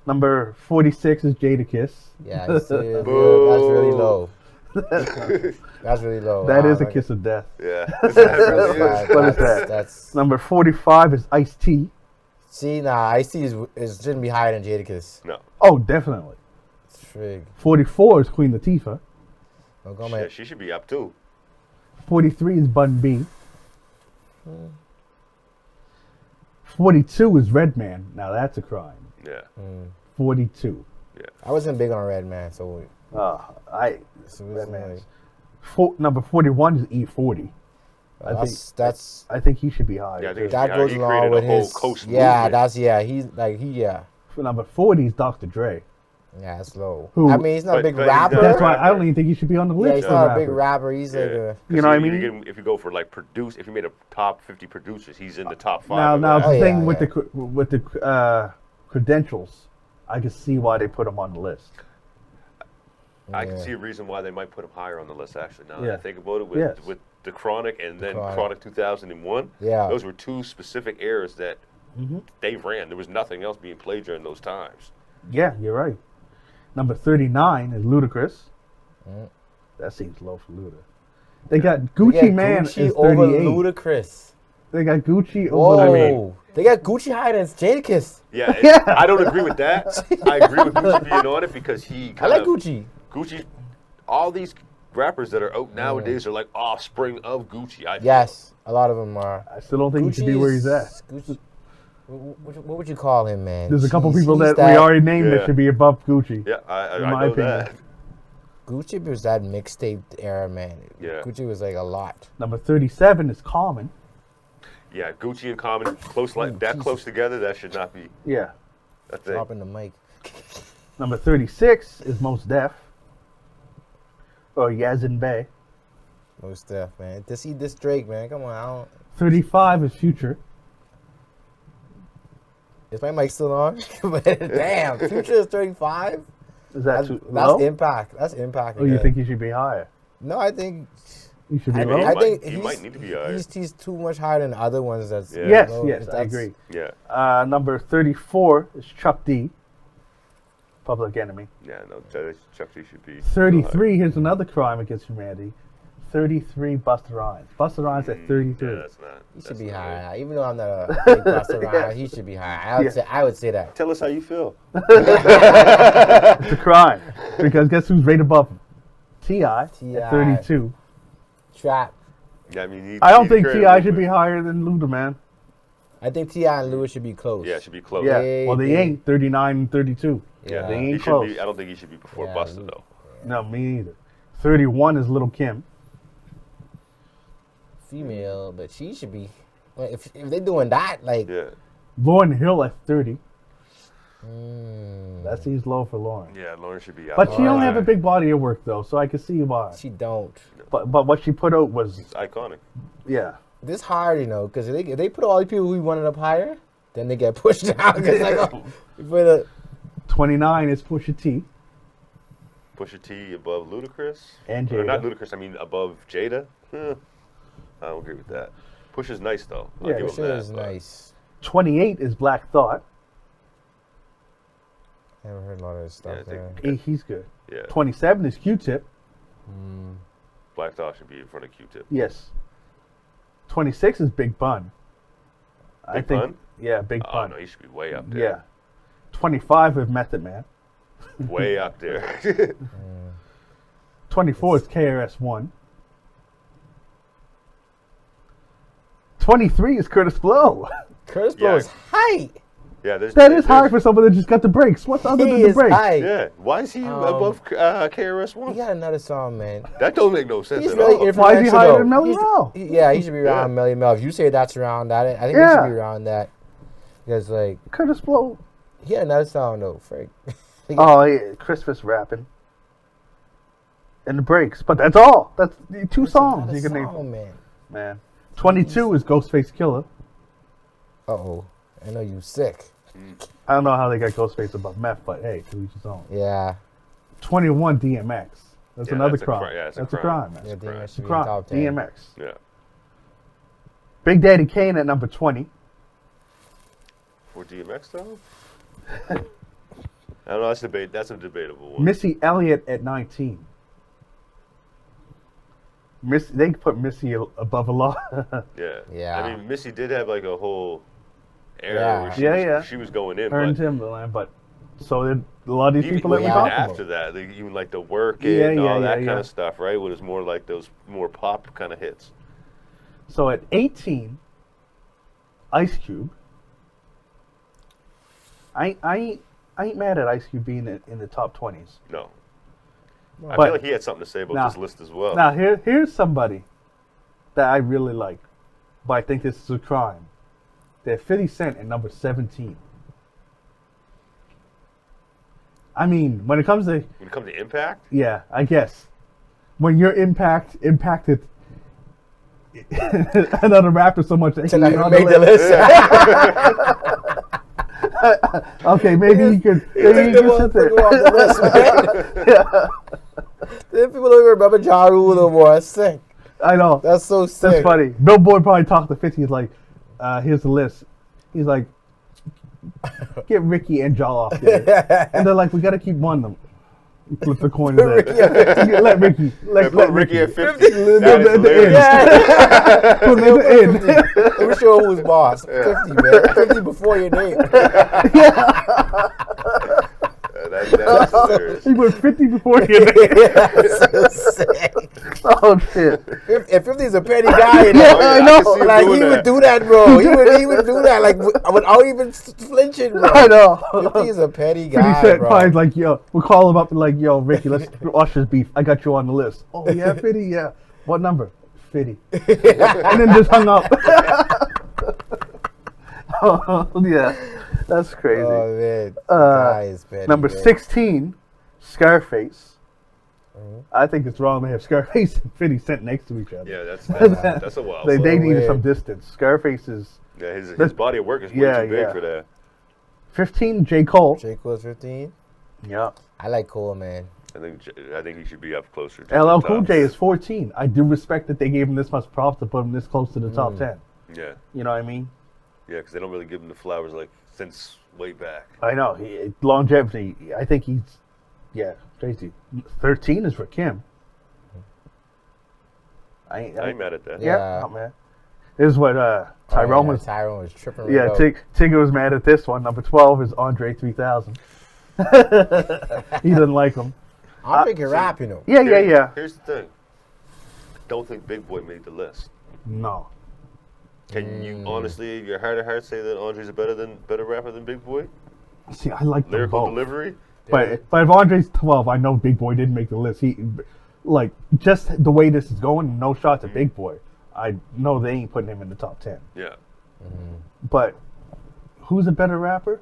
A: Number 46 is Jadakiss.
B: Yeah, that's really
C: Boo.
B: low. That's really low.
A: That
B: Wow,
A: is a
B: like-
A: kiss of death.
C: Yeah.
B: That's
C: That really is.
B: bad.
A: What is
B: That's-
A: that?
B: That's
A: Number 45 is Ice-T.
B: see, nah. Ice-T is shouldn't be higher than Jadakiss.
C: No.
A: Oh, definitely.
B: Trig.
A: 44 is Queen Latifah.
B: Don't go,
C: Yeah,
B: man.
C: she should be up too.
A: 43 is Bun B. 42 is Redman. Now that's a crime.
C: Yeah.
A: 42.
B: I wasn't big on Redman, so
A: So
B: it was
A: Redman.
B: like,
A: Number 41 is E40.
B: that's
A: I think he should be higher.
C: Yeah, I think
B: that
C: yeah,
B: goes
C: he
B: along
C: created
B: with
C: a whole
B: his.
C: coast
B: Yeah,
C: movement.
B: he's like yeah.
A: For number 40 is Dr. Dre.
B: Yeah, it's low.
A: Who-
B: I mean, he's not a
C: But-
B: big
C: but he's not
B: rapper.
A: That's why
C: rapper.
A: I don't even think he should be on the
B: Yeah,
A: list.
B: he's
A: of
B: not a big
A: rappers.
B: rapper. He's like
C: Yeah.
B: a.
A: You know what I mean?
C: If you go for like if you made a top 50 producers, he's in the top 5.
A: Now,
C: of
A: now
C: that.
A: the
B: Oh,
A: thing
B: yeah,
A: with
B: yeah.
A: the credentials, I can see why they put him on the list.
C: I can
B: Yeah.
C: see a reason why they might put him higher on the list. Actually, now that
A: Yeah.
C: I think about it, with
A: Yes.
C: with the Chronic and then
B: Chronic.
C: Chronic 2001,
B: Yeah.
C: those were two specific eras that
A: Mm-hmm.
C: they ran. There was nothing else being played during those times.
A: Yeah, you're right. Number 39 is Ludacris.
B: Mm.
A: That seems low for Luda. They got
B: They
A: Gucci
B: got
A: Man
B: Gucci
A: is
B: over
A: 38.
B: Ludacris.
A: They got Gucci
B: Whoa.
A: over.
B: They got Gucci higher than Jadakiss.
C: Yeah, and
A: Yeah.
C: I don't agree with that. I agree with Gucci being on it because he.
B: I
C: kind
B: like
C: of-
B: Gucci.
C: Gucci, all these rappers that are out nowadays are like offspring of Gucci. I feel.
B: Yes, a lot of them are.
A: I still don't think he should be where he's at.
B: Gucci. What would you call him, man?
A: There's a couple
B: He's-
A: people
B: he's
A: that we already named
C: Yeah.
A: that should be above Gucci.
C: Yeah, I
A: In
C: know
A: my opinion.
C: that.
B: Gucci was that mixtape era, man.
C: Yeah.
B: Gucci was like a lot.
A: Number 37 is Common.
C: Yeah, Gucci and Common close like that close together. That should not be
A: Yeah.
C: a thing.
B: Dropping the mic.
A: Number 36 is Mos Def. Or Yazin Bey.
B: Most stuff, man. To see this Drake, man. Come on, I don't.
A: 35 is Future.
B: Is my mic still on? But damn, Future is 35.
A: Is that
B: That's
A: too low?
B: impact. That's impact.
A: Or you
B: again.
A: think he should be higher?
B: No, I think.
A: He should be
B: I,
A: low?
C: mean,
B: I
C: might-
B: think
C: he might need to be higher.
B: He's too much higher than other ones. That's
C: Yeah.
A: Yes,
B: low.
A: yes, I
B: That's-
A: agree.
C: Yeah,
A: Number 34 is Chuck D. Public Enemy.
C: yeah, no, Chuck D should be
A: 33, here's another crime against humanity. 33, Busta Rhymes. Busta Rhymes at 33.
C: Yeah, that's not.
B: He
C: that's
B: should be
C: not
B: higher.
C: it.
B: Even though I'm not a big Busta Rhymes, he should be higher. I would say that.
C: Tell us how you feel.
A: It's a crime. Because guess who's right above him? T.I.
B: T.I.
A: at 32.
B: Trap.
C: Yeah, I mean,
A: I don't think T.I. should be higher than Luda, man.
B: I think T.I. and Lewis should be close.
C: Yeah, it should be close.
A: Yeah.
B: They-
A: Well, they
B: they-
A: ain't 39 and 32.
C: Yeah,
A: They
C: he
A: ain't
C: should
A: close.
C: be. I don't think he should be before
B: Yeah,
C: Busta
B: Luda.
C: though.
A: No, me neither. 31 is Lil' Kim.
B: Female, but she should be. Well, if they're doing that, like
C: Yeah,
A: Lauryn Hill at 30. That seems low for Lauren.
C: Yeah, Lauren should be out.
A: But she don't have a big body of work though, so I can see why.
B: She don't.
A: But what she put out was
C: It's iconic.
A: yeah.
B: This hard, you know, because if they put all the people who wanted up higher, then they get pushed down. Cause like, oh, we put a
A: 29 is Pusha T.
C: Pusha T above Ludacris.
A: And
C: Or not
A: Jada.
C: Ludacris, I mean above Jada. I don't agree with that. Pusha's nice though. I'll
A: Yeah,
C: give him
B: Pusha
C: that,
B: is
C: but
B: nice.
A: 28 is Black Thought.
B: I haven't heard a lot of this stuff,
C: Yeah, I
B: man.
C: think-
A: He's good.
C: Yeah,
A: 27 is Q-Tip.
C: Black Thought should be in front of Q-Tip.
A: Yes. 26 is Big Bun. I
C: Big
A: think.
C: Pun?
A: Yeah, Big
C: Oh
A: Bun.
C: no, he should be way up
A: Yeah.
C: there.
A: 25 is Method Man.
C: Way up there.
A: 24 is KRS-One. 23 is Curtis Blow.
B: Curtis Blow
C: Yeah.
B: is height.
C: Yeah, there's
A: That is hard for someone that just got the breaks. What's other
B: He
A: than the
B: is
A: breaks?
B: height.
C: Yeah, why is he above
B: He
C: KRS-One?
B: got another song, man.
C: That don't make no sense
B: He's
C: at
B: really
C: all.
A: Why is he
B: influential,
A: higher
B: though.
A: than Melly
B: He's-
A: Mel?
B: Yeah, he should be around
C: Yeah.
B: Melly Mel. If you say that's around that, I think he
A: Yeah.
B: should be around that. Because, like,
A: Curtis Blow.
B: he had another song, though. Freak.
A: Oh, yeah, Christmas rapping. And the breaks. But that's all. That's the two songs you can name.
B: Oh, man.
A: Man. 22 is Ghostface Killer.
B: Uh-oh. I know you sick.
A: I don't know how they got Ghostface above meth, but hey, to each his own.
B: Yeah.
A: 21 DMX. That's
C: Yeah,
A: another
C: that's a
A: crime.
C: yeah, it's
A: that's
C: a crime.
A: man.
B: Yeah,
C: a crime.
B: DMX
A: It's
B: should
A: a
B: be in
A: crime.
B: top 10.
A: DMX.
C: Yeah.
A: Big Daddy Kane at number 20.
C: For DMX though? I don't know. That's a debatable one.
A: Missy Elliott at 19. They put Missy above a lot.
C: Yeah.
B: Yeah.
C: I mean, Missy did have like a whole era
B: Yeah.
C: where
A: Yeah.
C: she was going in,
A: Her and
C: but
A: Timberland, but so did a lot of these
C: even,
A: people that we
C: even
A: talked
C: after
A: about.
C: that, like, even like the work
A: Yeah,
C: and all
A: yeah,
C: that
A: yeah,
C: kind
A: yeah.
C: of stuff, right? When it was more like those more pop kind of hits.
A: So at 18, Ice Cube. I ain't mad at Ice Cube being in the top 20s.
C: No. I
A: But-
C: feel like he had something to say about
A: Nah.
C: this list as well.
A: Now here's somebody that I really like, but I think this is a crime. They're 50 Cent at number 17. I mean, when it comes to
C: When it comes to impact,
A: yeah, I guess when you're impacted another rapper so much that
B: Tonight
A: he's
B: I
A: on
B: made the list.
A: Okay, maybe you could sit there. Yeah,
B: Then people don't even remember Ja Rule no more. That's sick.
A: I know.
B: That's so sick.
A: That's funny. Billboard probably talked to 50. He's like, here's the list. He's like, get Ricky and Jaw off there. And they're like, we got to keep one of them. Flip the coin there. Let Ricky.
C: put Ricky at 50.
A: Let
C: That is
A: him at the
C: hilarious.
A: Put him at the end.
B: Let me show who's boss. 50, man. 50 before your name.
C: That's hilarious.
A: He put 50 before you.
B: So sick.
A: Oh, shit.
B: If 50 is a petty guy, you know,
A: Yeah, I know.
C: can see him
B: like
C: doing
B: he would
C: that.
B: do that, bro. He would do that, like without even flinching, bro.
A: I know.
B: 50 is a petty
A: 50
B: guy,
A: Cent
B: bro.
A: probably like, yo, we'll call him up and like, yo, Ricky, let's Usher's beef. I got you on the list. Oh, yeah, 50, yeah. What number? 50. And then just hung up. Oh, yeah. That's crazy.
B: Oh man, guy is petty,
A: Number
B: man.
A: 16, Scarface. I think it's wrong to have Scarface and 50 Cent next to each other.
C: Yeah, that's a wild
A: They
C: one.
A: needed
B: weird.
A: some distance. Scarface is
C: Yeah, his body of work is way
A: Yeah,
C: too big
A: yeah.
C: for that.
A: 15, J. Cole.
B: J. Cole's 15.
A: Yeah.
B: I like Cole, man.
C: I think he should be up closer to
A: LL
C: the
A: Cool
C: top.
A: J is 14. I do respect that they gave him this much props to put him this close to the top 10.
C: Yeah,
A: You know what I mean?
C: yeah, because they don't really give him the flowers like since way back.
A: I know. Longevity, I think he's, crazy. 13 is for Kim.
C: I ain't mad at that.
A: Yeah,
B: Yeah.
A: not mad. This is what Tyrone was.
B: Tyrone was tripping.
A: Yeah,
B: right
A: Tigger was mad at this one. Number 12 is Andre 3000. He doesn't like him.
B: I'm thinking rap, you know.
A: Yeah.
C: Here's the thing. I don't think Big Boy made the list.
A: No.
C: Can you honestly, your heart of heart, say that Andre's a better rapper than Big Boy?
A: See, I like them
C: Lyrical
A: both.
C: delivery?
A: But if Andre's 12, I know Big Boy didn't make the list. He, like, just the way this is going, no shots at Big Boy. I know they ain't putting him in the top 10.
C: Yeah.
A: But who's a better rapper?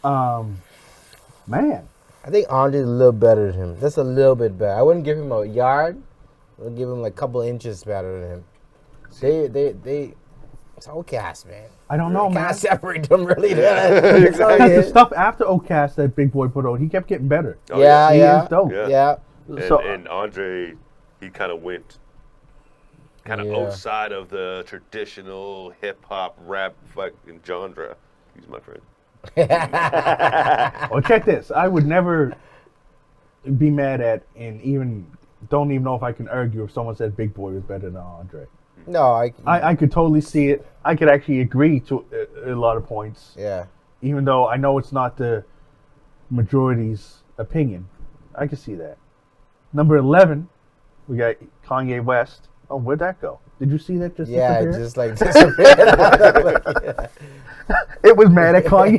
A: Man,
B: I think Andre's a little better than him. Just a little bit better. I wouldn't give him a yard. I would give him like a couple inches better than him. They it's Outcast, man.
A: I don't know, man.
B: Can't separate them really.
A: Because the stuff after Outcast that Big Boy put out, he kept getting better.
C: Oh,
B: yeah,
A: He
B: yeah,
A: is dope.
B: yeah.
C: And Andre, he kind of went
B: Yeah.
C: outside of the traditional hip hop rap fucking genre. He's my friend.
A: Oh, check this. I would never be mad at, and even don't even know if I can argue if someone said Big Boy was better than Andre.
B: No,
A: I could totally see it. I could actually agree to a lot of points,
B: yeah.
A: even though I know it's not the majority's opinion. I can see that. Number 11, we got Kanye West. Oh, where'd that go? Did you see that just
B: Yeah,
A: disappear?
B: just like disappeared.
A: It was mad at Kanye.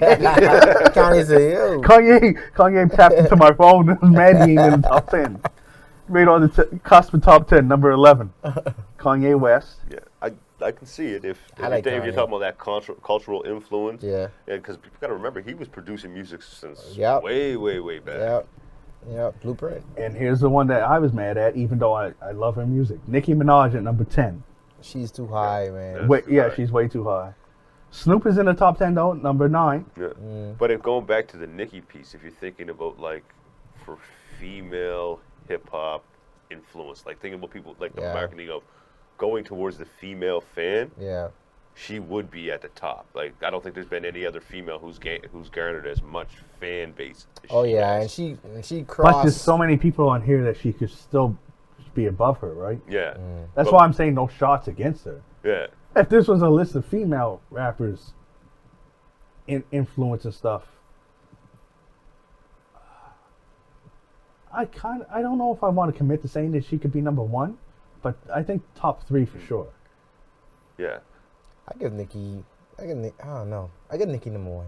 B: Kanye said, yo.
A: Kanye tapped into my phone and was mad he ain't in the top 10. Made on the cusp of top 10, number 11. Kanye West.
C: Yeah, I can see it if
B: I like
C: if you're
B: Kanye.
C: talking about that cultural influence.
B: Yeah.
C: Because people got to remember he was producing music since
B: Yep.
C: way back.
B: Yep. Yep. Blueprint.
A: And here's the one that I was mad at, even though I love her music. Nicki Minaj at number 10.
B: She's too high, man.
A: Wait,
C: too
A: yeah,
C: high.
A: she's way too high. Snoop is in the top 10 though, number 9.
C: Yeah.
B: Mm.
C: But if going back to the Nicki piece, if you're thinking about like for female hip hop influence, like thinking about people like the
B: Yeah.
C: marketing of going towards the female fan,
B: Yeah.
C: she would be at the top. Like I don't think there's been any other female who's garnered as much fan base. As
B: Oh
C: she
B: yeah,
C: has.
B: and she
A: But
B: crossed.
A: there's so many people on here that she could still be above her, right?
C: Yeah.
A: That's
C: But-
A: why I'm saying no shots against her.
C: Yeah.
A: If this was a list of female rappers in influence and stuff, I don't know if I want to commit to saying that she could be number 1, but I think top 3 for sure.
C: Yeah.
B: I give Nicki. I don't know. I give Nicki number 1.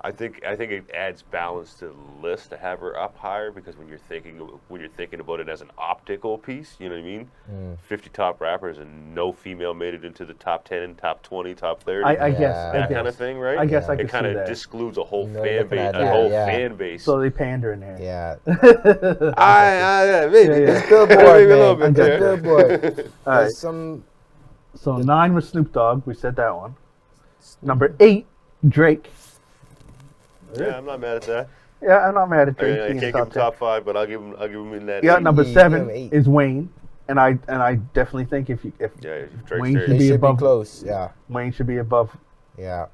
C: I think it adds balance to the list to have her up higher because when you're thinking about it as an optical piece, you know what I mean? 50 top rappers and no female made it into the top 10, top 20, top 30.
A: I guess.
B: Yeah.
A: I
C: that
A: guess.
C: kind of thing, right?
A: I guess I
C: It
A: could see
C: kind of
A: that.
C: discludes a whole
B: No,
C: fan
B: looking
C: base.
B: at
C: A
B: that,
C: whole
B: yeah.
C: fan base.
A: So they pander in there.
B: Yeah.
C: Maybe.
A: Yeah, yeah.
B: Billboard,
C: Maybe a little
B: man.
C: bit there.
B: Billboard.
A: All right.
B: There's some.
A: So 9 was Snoop Dogg. We said that one. Number 8, Drake.
C: Yeah, I'm not mad at that.
A: Yeah, I'm not mad at
C: I
A: Drake.
C: can't
A: being
C: give him
A: top 10.
C: top 5, but I'll give him in that.
A: Yeah,
C: 8.
A: number
B: Yeah,
A: 7
B: give him 8.
A: is Wayne, and I definitely think if
C: Yeah, if Drake's
A: Wayne
C: there,
A: should
B: They
A: be
B: should
A: above-
B: be close. Yeah.
A: Wayne should be above.
B: Yeah.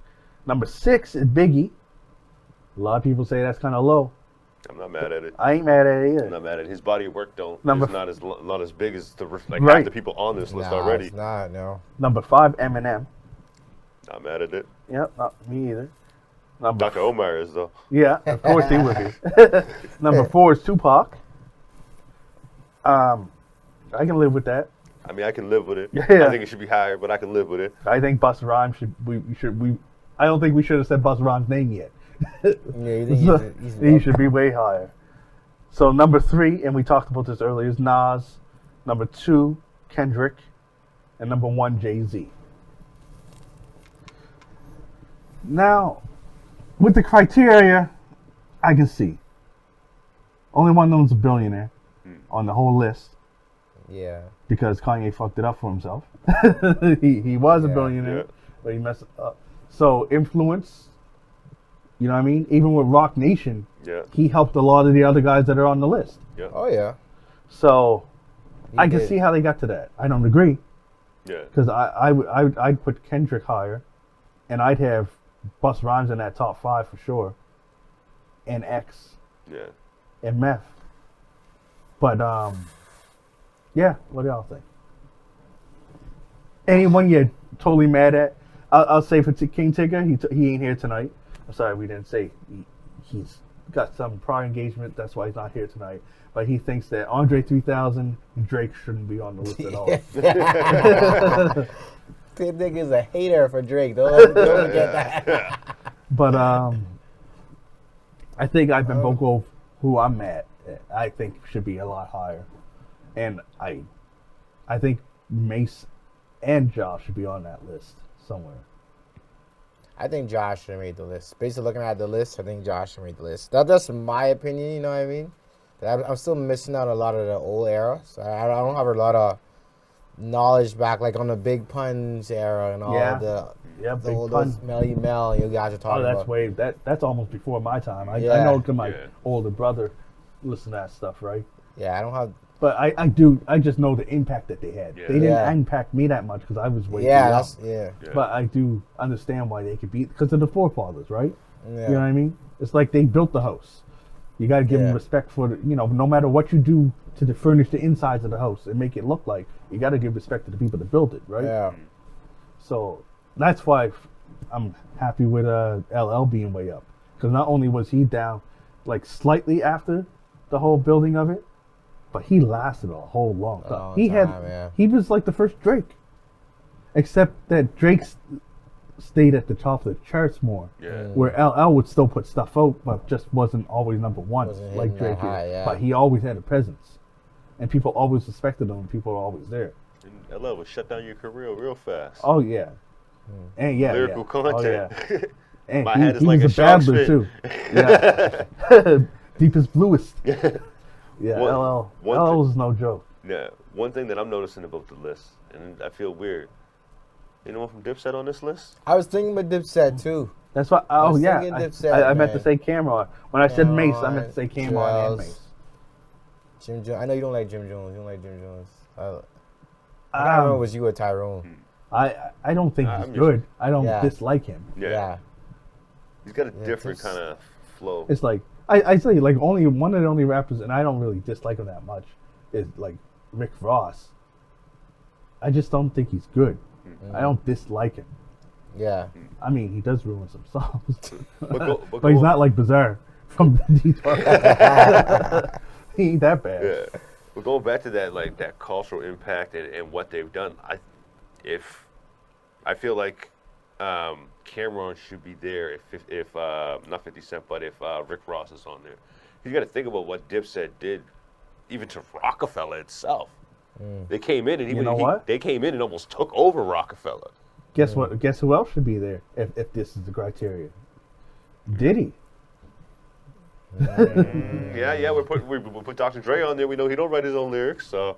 A: Number 6 is Biggie. A lot of people say that's kind of low.
C: I'm not mad at it.
A: I ain't mad at it
C: I'm
A: either.
C: not mad at it. His body of work is
A: Number
C: not as big as like
A: Right.
C: half the people on this list
B: Nah,
C: already.
B: It's not. No.
A: Number 5, Eminem.
C: Not mad at it.
A: Yep, not me either. Number
C: Dr. Omar is though.
A: Yeah, of course he would be. Number 4 is Tupac. I can live with that.
C: I mean, I can live with it.
A: Yeah.
C: I think it should be higher, but I can live with it.
A: I think Busta Rhymes I don't think we should have said Busta Rhymes' name yet.
B: Yeah, you think he's
A: He should be way higher. So number 3, and we talked about this earlier, is Nas. Number 2, Kendrick, and number 1, Jay-Z. Now, with the criteria, I can see. Only one of them's a billionaire on the whole list
B: Yeah.
A: because Kanye fucked it up for himself. he was a
B: Yeah.
A: billionaire,
C: Yeah.
A: but he messed it up. So influence, you know what I mean? Even with Rock Nation,
C: Yeah.
A: he helped a lot of the other guys that are on the list.
C: Yeah.
B: Oh yeah.
A: So
B: He
A: I can
B: did.
A: see how they got to that. I don't agree
C: Yeah.
A: because I'd put Kendrick higher, and I'd have Busta Rhymes in that top 5 for sure, and X
C: Yeah.
A: and Meth. But yeah, what do y'all think? Anyone you're totally mad at? I'll say for King Tigger, he ain't here tonight. I'm sorry we didn't say he's got some prior engagement. That's why he's not here tonight. But he thinks that Andre 3000 and Drake shouldn't be on the list at all.
B: That nigga's a hater for Drake. Don't forget that.
A: But I think I've been vocal of who I'm mad at. I think should be a lot higher, and I think Mace and Josh should be on that list somewhere.
B: I think Josh should have made the list. Based on looking at the list, I think Josh should have made the list. That's my opinion, you know what I mean? I'm still missing out a lot of the old era. So I don't have a lot of knowledge back, like on the Big Pun's era and all
A: Big
B: all
A: Pun.
B: those Melly Mel you guys are talking about.
A: That's almost before my time. I
B: Yeah.
A: know because my older brother listened to that stuff, right?
B: Yeah, I don't have.
A: But I just know the impact that they had.
B: Yeah.
A: They didn't
B: Yeah.
A: impact me that much because I was way too
B: Yeah,
A: young.
B: that's yeah.
A: But I do understand why they could be, because of the forefathers, right?
B: Yeah.
A: You know what I mean? It's like they built the house. You got to give them
B: Yeah.
A: respect for no matter what you do to furnish the insides of the house and make it look like, you got to give respect to the people that built it, right?
B: Yeah.
A: So that's why I'm happy with LL being way up, because not only was he down like slightly after the whole building of it, but he lasted a whole long time. He was like the first Drake, except that Drake stayed at the top of the charts more.
C: Yeah.
A: Where LL would still put stuff out, but just wasn't always number one
B: Wasn't
A: like
B: hitting that
A: Drake
B: high,
A: is.
B: yeah.
A: But he always had a presence, and people always respected him. And people were always there.
C: And LL would shut down your career real fast.
A: Oh yeah, and
C: Lyrical content.
A: Oh, yeah. And
C: My
A: he,
C: head is
A: he
C: like
A: was
C: a
A: a
C: shark's
A: babbler
C: fin.
A: too. Yeah, deepest bluest. Yeah,
C: One-
A: LL
C: one thing-
A: was no joke.
C: Yeah. One thing that I'm noticing about the list, and I feel weird. Anyone from Dipset on this list?
B: I was thinking about Dipset too.
A: That's why. Oh
B: was
A: yeah,
B: thinking
A: I
B: Dipset,
A: meant to
B: man.
A: say Cameron. When I said Mace, I meant to say
B: Cameron,
A: Cameron and
B: Charles.
A: Mace.
B: Jim Jones. I know you don't like Jim Jones. You don't like Jim Jones. I can't remember if it was you or Tyrone.
A: I don't think
C: I'm
A: he's
C: just-
A: good. I don't
B: Yeah.
A: dislike him.
B: Yeah.
C: He's got a
B: Yeah,
C: different
B: just-
C: kind of flow.
A: It's like I say like only one of the only rappers, and I don't really dislike him that much, is like Rick Ross. I just don't think he's good. I don't dislike him.
B: Yeah.
A: I mean, he does ruin some songs,
C: but
A: but he's
C: go-
A: not like Bizarre from Detroit. He ain't that bad.
C: Yeah. But going back to that cultural impact and what they've done, I feel like Cameron should be there if not 50 Cent, but if Rick Ross is on there. You got to think about what Dipset did, even to Rockefeller itself. They came in and they came in and almost took over Rockefeller.
A: Guess what? Guess who else should be there if this is the criteria? Diddy.
C: Yeah, we put Dr. Dre on there. We know he don't write his own lyrics, so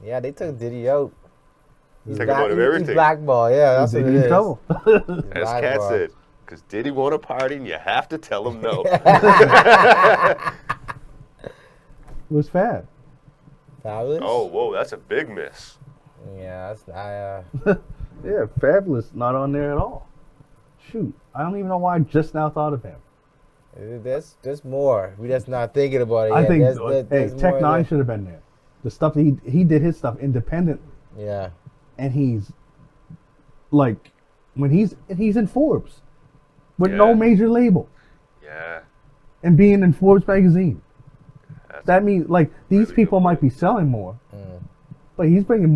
B: Yeah, they took Diddy out.
C: take him out of everything.
B: He's blackball. Yeah, that's what it
A: Diddy in
B: is.
A: trouble.
B: He's
C: As Cat
B: blackball.
C: said, because Diddy want to party and you have to tell him no.
A: It was Fab.
B: Fabulous?
C: Oh, whoa, that's a big miss.
B: Yeah,
A: Yeah, Fabulous not on there at all. Shoot, I don't even know why I just now thought of him.
B: there's more. We just not thinking about it
A: I
B: yet.
A: think
B: There's
A: Tech
B: more
A: Nine
B: there.
A: should have been there. The stuff that he did his stuff independent,
B: Yeah.
A: and he's like when he's in Forbes with no
C: Yeah.
A: major label
C: Yeah.
A: and being in Forbes magazine.
C: That's
A: That means like these
C: really
A: people
C: good
A: might
C: point.
A: be selling more, but he's bringing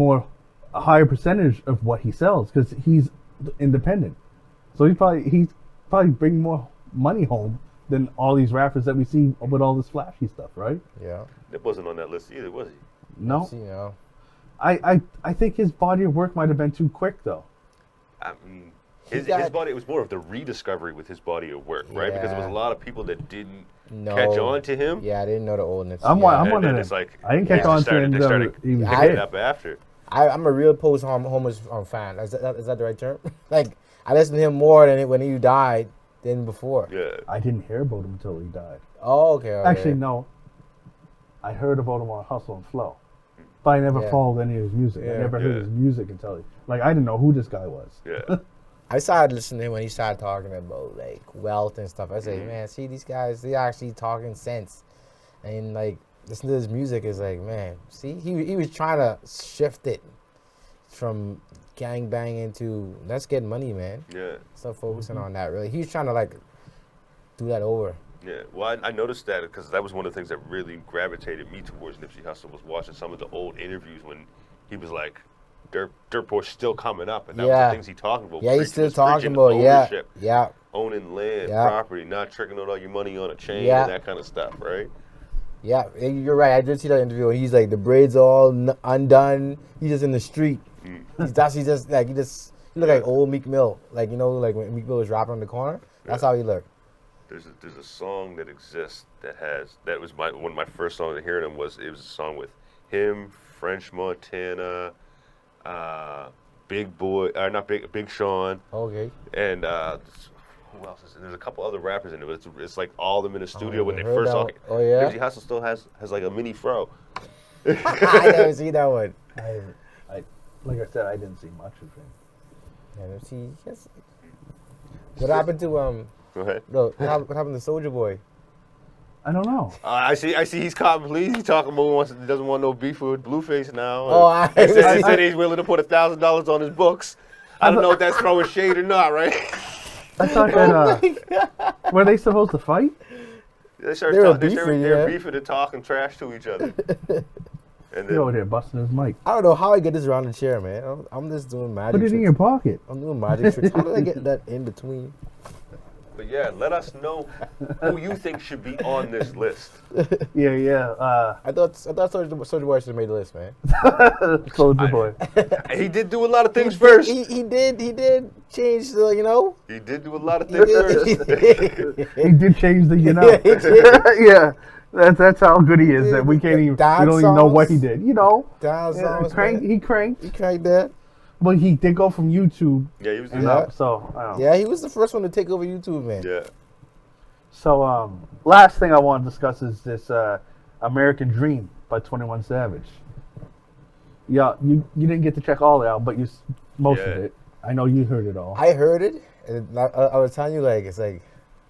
A: a higher percentage of what he sells because he's independent. So he's probably bringing more money home than all these rappers that we see with all this flashy stuff, right?
B: Yeah.
C: That wasn't on that list either, was he?
A: No,
B: You know.
A: I think his body of work might have been too quick though.
C: I mean, his
B: got-
C: body, it was more of the rediscovery with his body of work, right? Because there was a
B: Yeah.
C: lot of people that didn't
B: No.
C: catch on to him.
B: Yeah, I didn't know the oldness.
A: I'm
B: yeah.
A: one
C: And
A: of
C: then
A: them.
C: it's like,
A: I didn't catch
C: they
A: on to
C: started-
A: him
C: they
A: until
C: started
A: he was a
C: picking
A: kid.
C: up after.
B: I'm a real post-homeless fan. Is that the right term? Like, I listened to him more than when he died than before.
C: Yeah.
A: I didn't hear about him until he died.
B: Oh, okay.
A: Actually, no. I heard about him on Hustle and Flow, but I never
B: Yeah.
A: followed any of his music. I
B: Yeah.
A: never
C: Yeah.
A: heard his music until I didn't know who this guy was.
C: Yeah.
B: I started listening to him when he started talking about like wealth and stuff. I say, man, see these guys, they actually talking sense, and like listen to his music is like, man, see, he was trying to shift it from gang banging to let's get money, man.
C: Yeah.
B: Stop focusing on that. Really, he was trying to like do that over.
C: Yeah, well, I noticed that because that was one of the things that really gravitated me towards Nipsey Hussle was watching some of the old interviews when he was like, Dirt Poor's still coming up, and that was
B: Yeah.
C: the things he talking about.
B: Yeah, he's still
C: was
B: talking
C: preaching
B: about
C: ownership,
B: yeah.
C: owning land,
B: Yeah.
C: property, not tricking out all your money on a chain
B: Yeah.
C: and that kind of stuff, right?
B: Yeah, you're right. I did see that interview. He's like the braids all undone. He's just in the street. He just He look like old Meek Mill. Like, you know, like when Meek Mill was rapping on the corner. That's how he looked.
C: There's a song that exists that was one of my first songs to hearing him was a song with him, French Montana, Big Sean.
B: Okay.
C: And who else is? There's a couple other rappers in it, but it's like all of them in the studio when they first saw it.
B: Oh yeah.
C: Nipsey Hussle still has like a mini fro.
B: I never seen that one.
A: Like I said, I didn't see much of him.
B: Yeah, Nipsey. Yes. What happened to
C: Go ahead.
B: No, what happened to Soulja Boy?
A: I don't know.
C: I see. He's caught please. He's talking about he doesn't want no beef with Blueface now.
B: Oh,
C: he said he's willing to put $1,000 on his books. I don't know if that's throwing shade or not, right?
A: I thought that. Were they supposed to fight?
C: They
B: were
C: beefing and talking trash to each other. And
A: He over there busting his mic.
B: I don't know how I get this around the chair, man. I'm just doing magic
A: Put it
B: tricks.
A: in your pocket.
B: I'm doing magic tricks. How did I get that in between?
C: But yeah, let us know who you think should be on this list.
A: Yeah.
B: I thought Soulja Boy should have made the list, man.
A: Soulja Boy.
C: He did do a lot of things first.
B: He did change the, you know.
C: He did do a lot of things first.
A: He did change the, you know.
B: Yeah, he did.
A: Yeah. That's how good he is. That we can't even. We
B: Dance
A: don't even know what he
B: songs.
A: did. You know.
B: Down songs, man.
A: He cranked.
B: He cranked that.
A: But he did go from YouTube
C: Yeah, he was.
A: and
B: Yeah.
A: up. So I don't know.
B: Yeah, he was the first one to take over YouTube, man.
C: Yeah.
A: So last thing I want to discuss is this American Dream by 21 Savage. Yeah, you didn't get to check all the album, but most of it. I know you heard it all.
B: I heard it, and I was telling you, like, it's like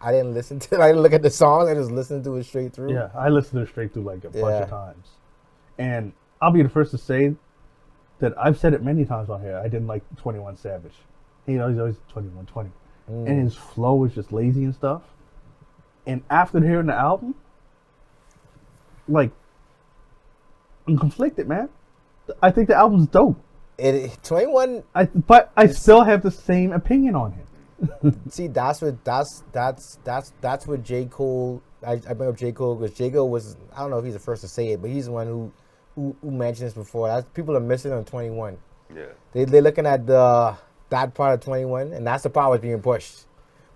B: I didn't listen to it. I didn't look at the songs. I just listened to it straight through.
A: Yeah, I listened to it straight through like a bunch
B: Yeah.
A: of times. And I'll be the first to say that I've said it many times on here. I didn't like 21 Savage. He's always 21, 20. And his flow was just lazy and stuff. And after hearing the album, like, I'm conflicted, man. I think the album's dope.
B: 21.
A: But I still have the same opinion on him.
B: See, that's what J. Cole. I bring up J. Cole because J. Cole was, I don't know if he's the first to say it, but he's the one who mentioned this before. People are missing on 21.
C: Yeah.
B: They're looking at that part of 21, and that's the part that's being pushed.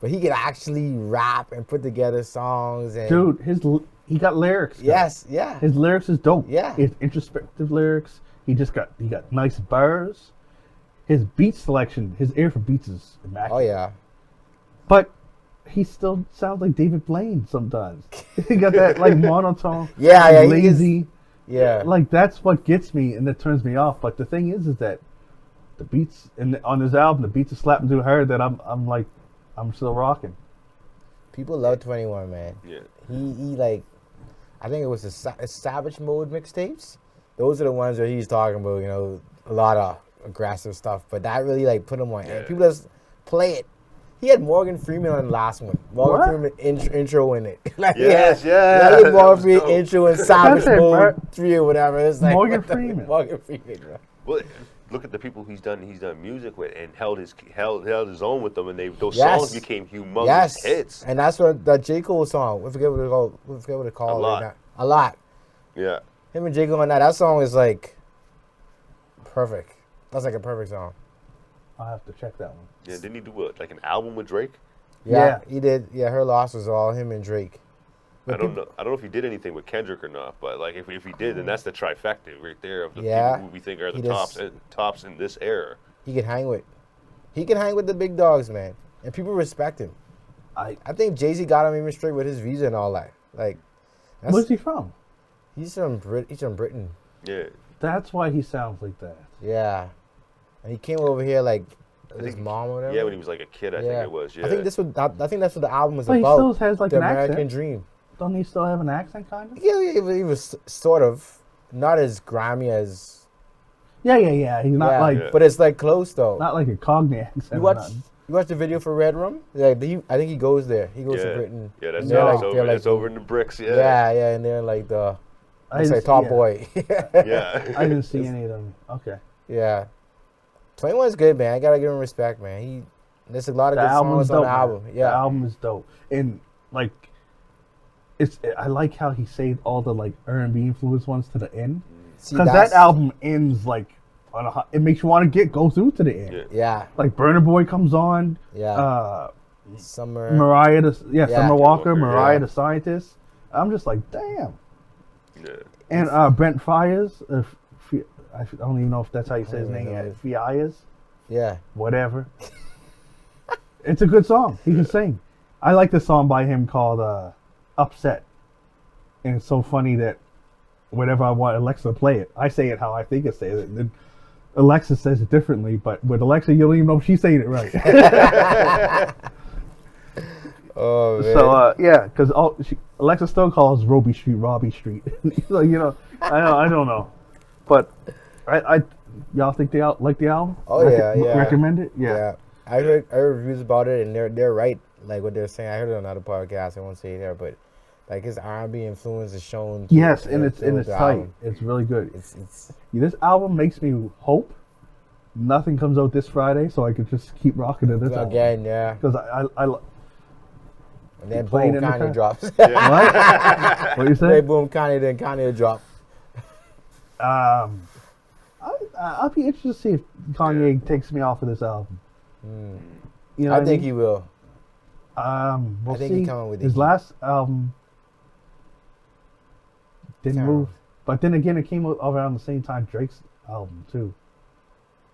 B: But he could actually rap and put together songs. And
A: Dude, he got lyrics. Though.
B: Yes, yeah.
A: His lyrics is dope.
B: Yeah.
A: It's introspective lyrics. He got nice bars. His beat selection, his ear for beats is immaculate.
B: Oh yeah.
A: But he still sounds like David Blaine sometimes. He got that like monotone.
B: Yeah, yeah, he
A: lazy.
B: Yeah.
A: Like that's what gets me and that turns me off. But the thing is that the beats on his album, the beats are slapping too hard that I'm still rocking.
B: People love 21, man.
C: Yeah.
B: He like, I think it was the Savage Mode mixtapes. Those are the ones where he's talking about, you know, a lot of aggressive stuff. But that really like put him on.
C: Yeah.
B: People just play it. He had Morgan Freeman on the last one. Morgan Freeman intro in it. Like,
C: Yes,
B: he
C: yeah.
B: had Morgan Freeman intro in Savage
A: That's it,
B: Mode
A: bro.
B: 3 or whatever. It's like,
A: Morgan Freeman.
B: Morgan Freeman, bro.
C: Well, look at the people he's done music with and held his own with them, and those
B: Yes.
C: songs became humongous
B: Yes.
C: hits.
B: And that's what that J. Cole song. I forget what it's called.
C: A Lot.
B: Right now. A Lot.
C: Yeah.
B: Him and J. Cole on that. That song is like perfect. That's like a perfect song.
A: I'll have to check that one.
C: Yeah. Didn't he do like an album with Drake?
B: Yeah, he did. Yeah, Her Loss was all him and Drake.
C: I don't know if he did anything with Kendrick or not, but like if he did, then that's the trifecta right there of the
B: Yeah.
C: people who we think are the
B: He just-
C: tops in this era.
B: He can hang with the big dogs, man, and people respect him.
A: I
B: think Jay-Z got him even straight with his visa and all that. Like,
A: where's he from?
B: he's from Britain.
C: Yeah.
A: That's why he sounds like that.
B: Yeah, and he came over here like with his mom or whatever.
C: Yeah, when he was like a kid, I think it was. Yeah.
B: I think that's what the album is
A: But he
B: about.
A: still has like
B: the
A: an
B: American
A: accent.
B: Dream.
A: Don't he still have an accent, kind of?
B: Yeah, he was sort of not as grimy as.
A: Yeah. He's not like
B: but it's like close though.
A: not like a Cockney accent.
B: You
A: or
B: watch
A: nothing.
B: the video for Red Room? Yeah, I think he goes there. He goes to Britain.
C: Yeah, that's
B: And they're
C: that's over in the bricks. Yeah.
B: Yeah, and they're like the it's
A: didn't
B: like
A: see-
B: Top
A: yeah.
B: Boy.
C: Yeah.
A: I didn't see any of them. Okay.
B: Yeah. 21's good, man. I gotta give him respect, man. There's a lot of
A: The
B: good
A: album's
B: songs on
A: dope.
B: the
A: man.
B: album.
A: The
B: Yeah.
A: album is dope, and like, I like how he saved all the like R&B influenced ones to the end
B: See,
A: because that album ends like it makes you want to go through to the end.
C: Yeah.
B: Yeah.
A: Like Burna Boy comes on.
B: Yeah. Summer.
A: Mariah, Summer Walker,
C: Walker,
A: Mariah
B: yeah.
A: the Scientist. I'm just like, damn.
C: Yeah.
A: And Brent Fires, I don't even know if that's how you say his name. Fias,
B: Yeah.
A: whatever. It's a good song. He can sing. I like the song by him called Upset. And it's so funny that whenever I want Alexa to play it, I say it how I think it says it. And then Alexa says it differently, but with Alexa, you don't even know if she's saying it right.
B: Oh, man.
A: So yeah, because Alexa still calls Roby Street Robbie Street. So I don't know, but I y'all think they like the album?
B: Oh yeah.
A: Recommend it? Yeah.
B: I heard reviews about it, and they're right. Like what they're saying, I heard it on another podcast. I won't say it here, but like his R&B influence is shown.
A: Yes, and it's tight.
B: Album.
A: It's really good.
B: It's
A: this album makes me hope nothing comes out this Friday, so I could just keep rocking to this album.
B: again, yeah.
A: Because I
B: And then
A: playing
B: boom,
A: in the
B: Kanye
A: car.
B: drops.
A: what? What you say?
B: Then boom, Kanye, then Kanye drop.
A: I'll be interested to see if Kanye takes me off of this album. You know,
B: I think he will.
A: We'll
B: I think
A: see.
B: he coming with
A: His
B: it.
A: last album didn't
B: Terrible.
A: move, but then again, it came out around the same time Drake's album too.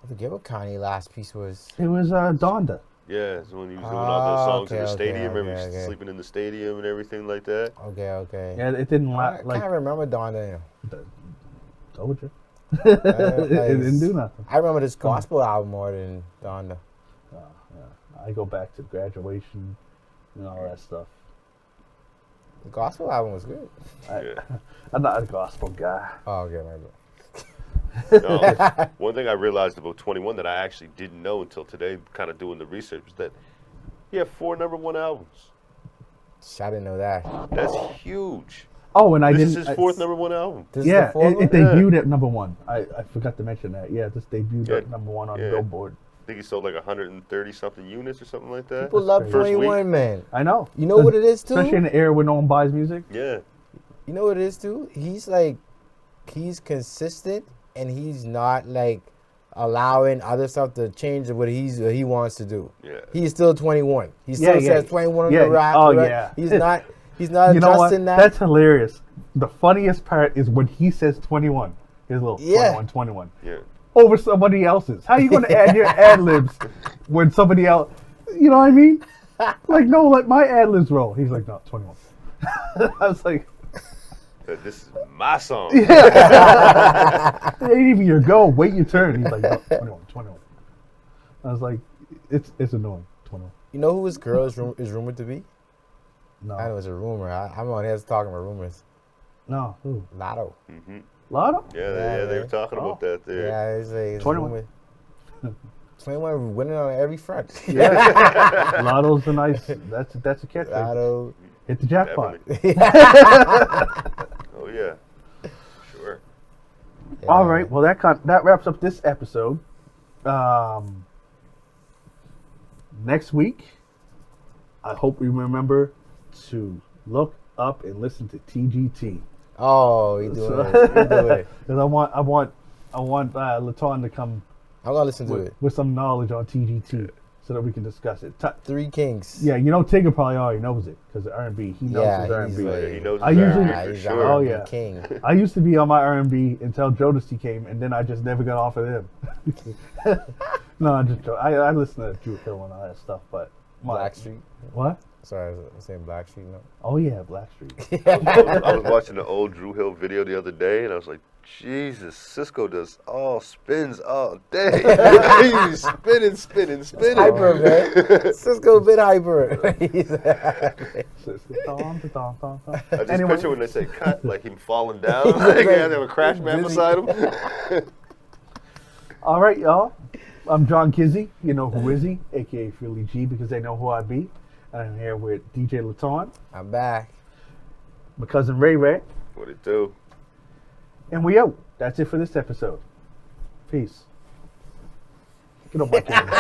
B: I forget what Kanye last piece was.
A: It was Donda.
C: Yeah, so when he was doing all those songs in the
B: okay,
C: stadium, remember
B: okay,
C: he was
B: okay.
C: sleeping in the stadium and everything like that.
B: Okay.
A: Yeah, it didn't
B: I
A: like.
B: can't remember Donda.
A: Told you. It didn't do nothing.
B: I remember this gospel album more than Donda.
A: I go back to Graduation and all that stuff.
B: The gospel album was good.
A: I'm not a gospel guy.
B: Oh, okay, my bad.
C: No, one thing I realized about 21 that I actually didn't know until today, kind of doing the research, was that he had 4 #1 albums.
B: I didn't know that.
C: That's huge.
A: Oh, and I
C: This
A: didn't.
C: is his 4th #1 album.
B: This is
A: Yeah,
B: the fourth
A: it
B: one?
A: debuted at #1. I forgot to mention that. Yeah, this debuted
C: Yeah,
A: at #1 on
C: yeah.
A: Billboard.
C: I think he sold like 130 something units or something like that.
B: People love
A: crazy.
B: 21, man.
A: I know.
B: You know what it is, too?
A: Especially in the era when no one buys music.
C: Yeah.
B: You know what it is, too? He's consistent, and he's not, like, allowing other stuff to change what he wants to do.
C: Yeah.
B: He's still 21. He still says 21 on
A: Yeah,
B: the rap.
A: oh,
B: right?
A: yeah.
B: He's not
A: You know what?
B: adjusting that.
A: That's hilarious. The funniest part is when he says 21. His little
B: Yeah.
A: 21.
C: Yeah.
A: Over somebody else's. How you going to add your ad libs when somebody else? You know what I mean? Like, no, let my ad libs roll. He's like, no, 21. I was like,
C: This is my song.
A: it ain't even your go. Wait your turn. He's like, no, 21. I was like, it's annoying. 21.
B: You know who his girl is rumored to be?
A: No.
B: I know it's a rumor. I'm on here talking about rumors.
A: No. Who?
B: Lotto.
C: Mm-hmm.
A: Lotto?
C: Yeah, they were
B: man.
C: talking about that there.
B: Yeah, it's
A: 21.
B: 21 winning on every front.
A: Yeah. Lotto's a nice. That's a catchphrase.
B: Lotto.
A: Hit the jackpot.
C: Oh yeah. Sure.
B: Yeah.
A: All right. Well, that wraps up this episode. Next week, I hope we remember to look up and listen to TGT.
B: Oh, you doing it. You doing it.
A: Because I want Latan to come
B: I'm going to listen to it.
A: with some knowledge on TGT so that we can discuss it.
B: Three Kings.
A: Yeah, you know Tigger probably already knows it because of R&B. He knows
B: Yeah,
A: his R&B.
B: he's like-
C: Yeah, he knows
A: I
C: his
A: usually-
C: R&B for
B: he's
C: sure.
A: Oh,
B: R&B
A: yeah.
B: king.
A: I used to be on my R&B until Jodeci came, and then I just never got off of him. No, I'm just joking. I listen to Drew Hill and all that stuff, but
B: Blackstreet.
A: What?
B: Sorry, I was saying Blackstreet. No.
A: Oh yeah, Blackstreet.
C: I was watching the old Drew Hill video the other day, and I was like, Jesus, Cisco does all spins all day. He's spinning.
B: Hyper, man. Cisco a bit hyper.
C: I just
A: Anyway.
C: picture when they say cut, like him falling down. Like they have a crash mat beside him.
A: All right, y'all. I'm John Kizzy. You know who is he? AKA Philly G, because they know who I be. And I'm here with DJ Latan,
B: I'm back.
A: my cousin Ray Rey,
C: What it do?
A: and we out. That's it for this episode. Peace. Get off my camera.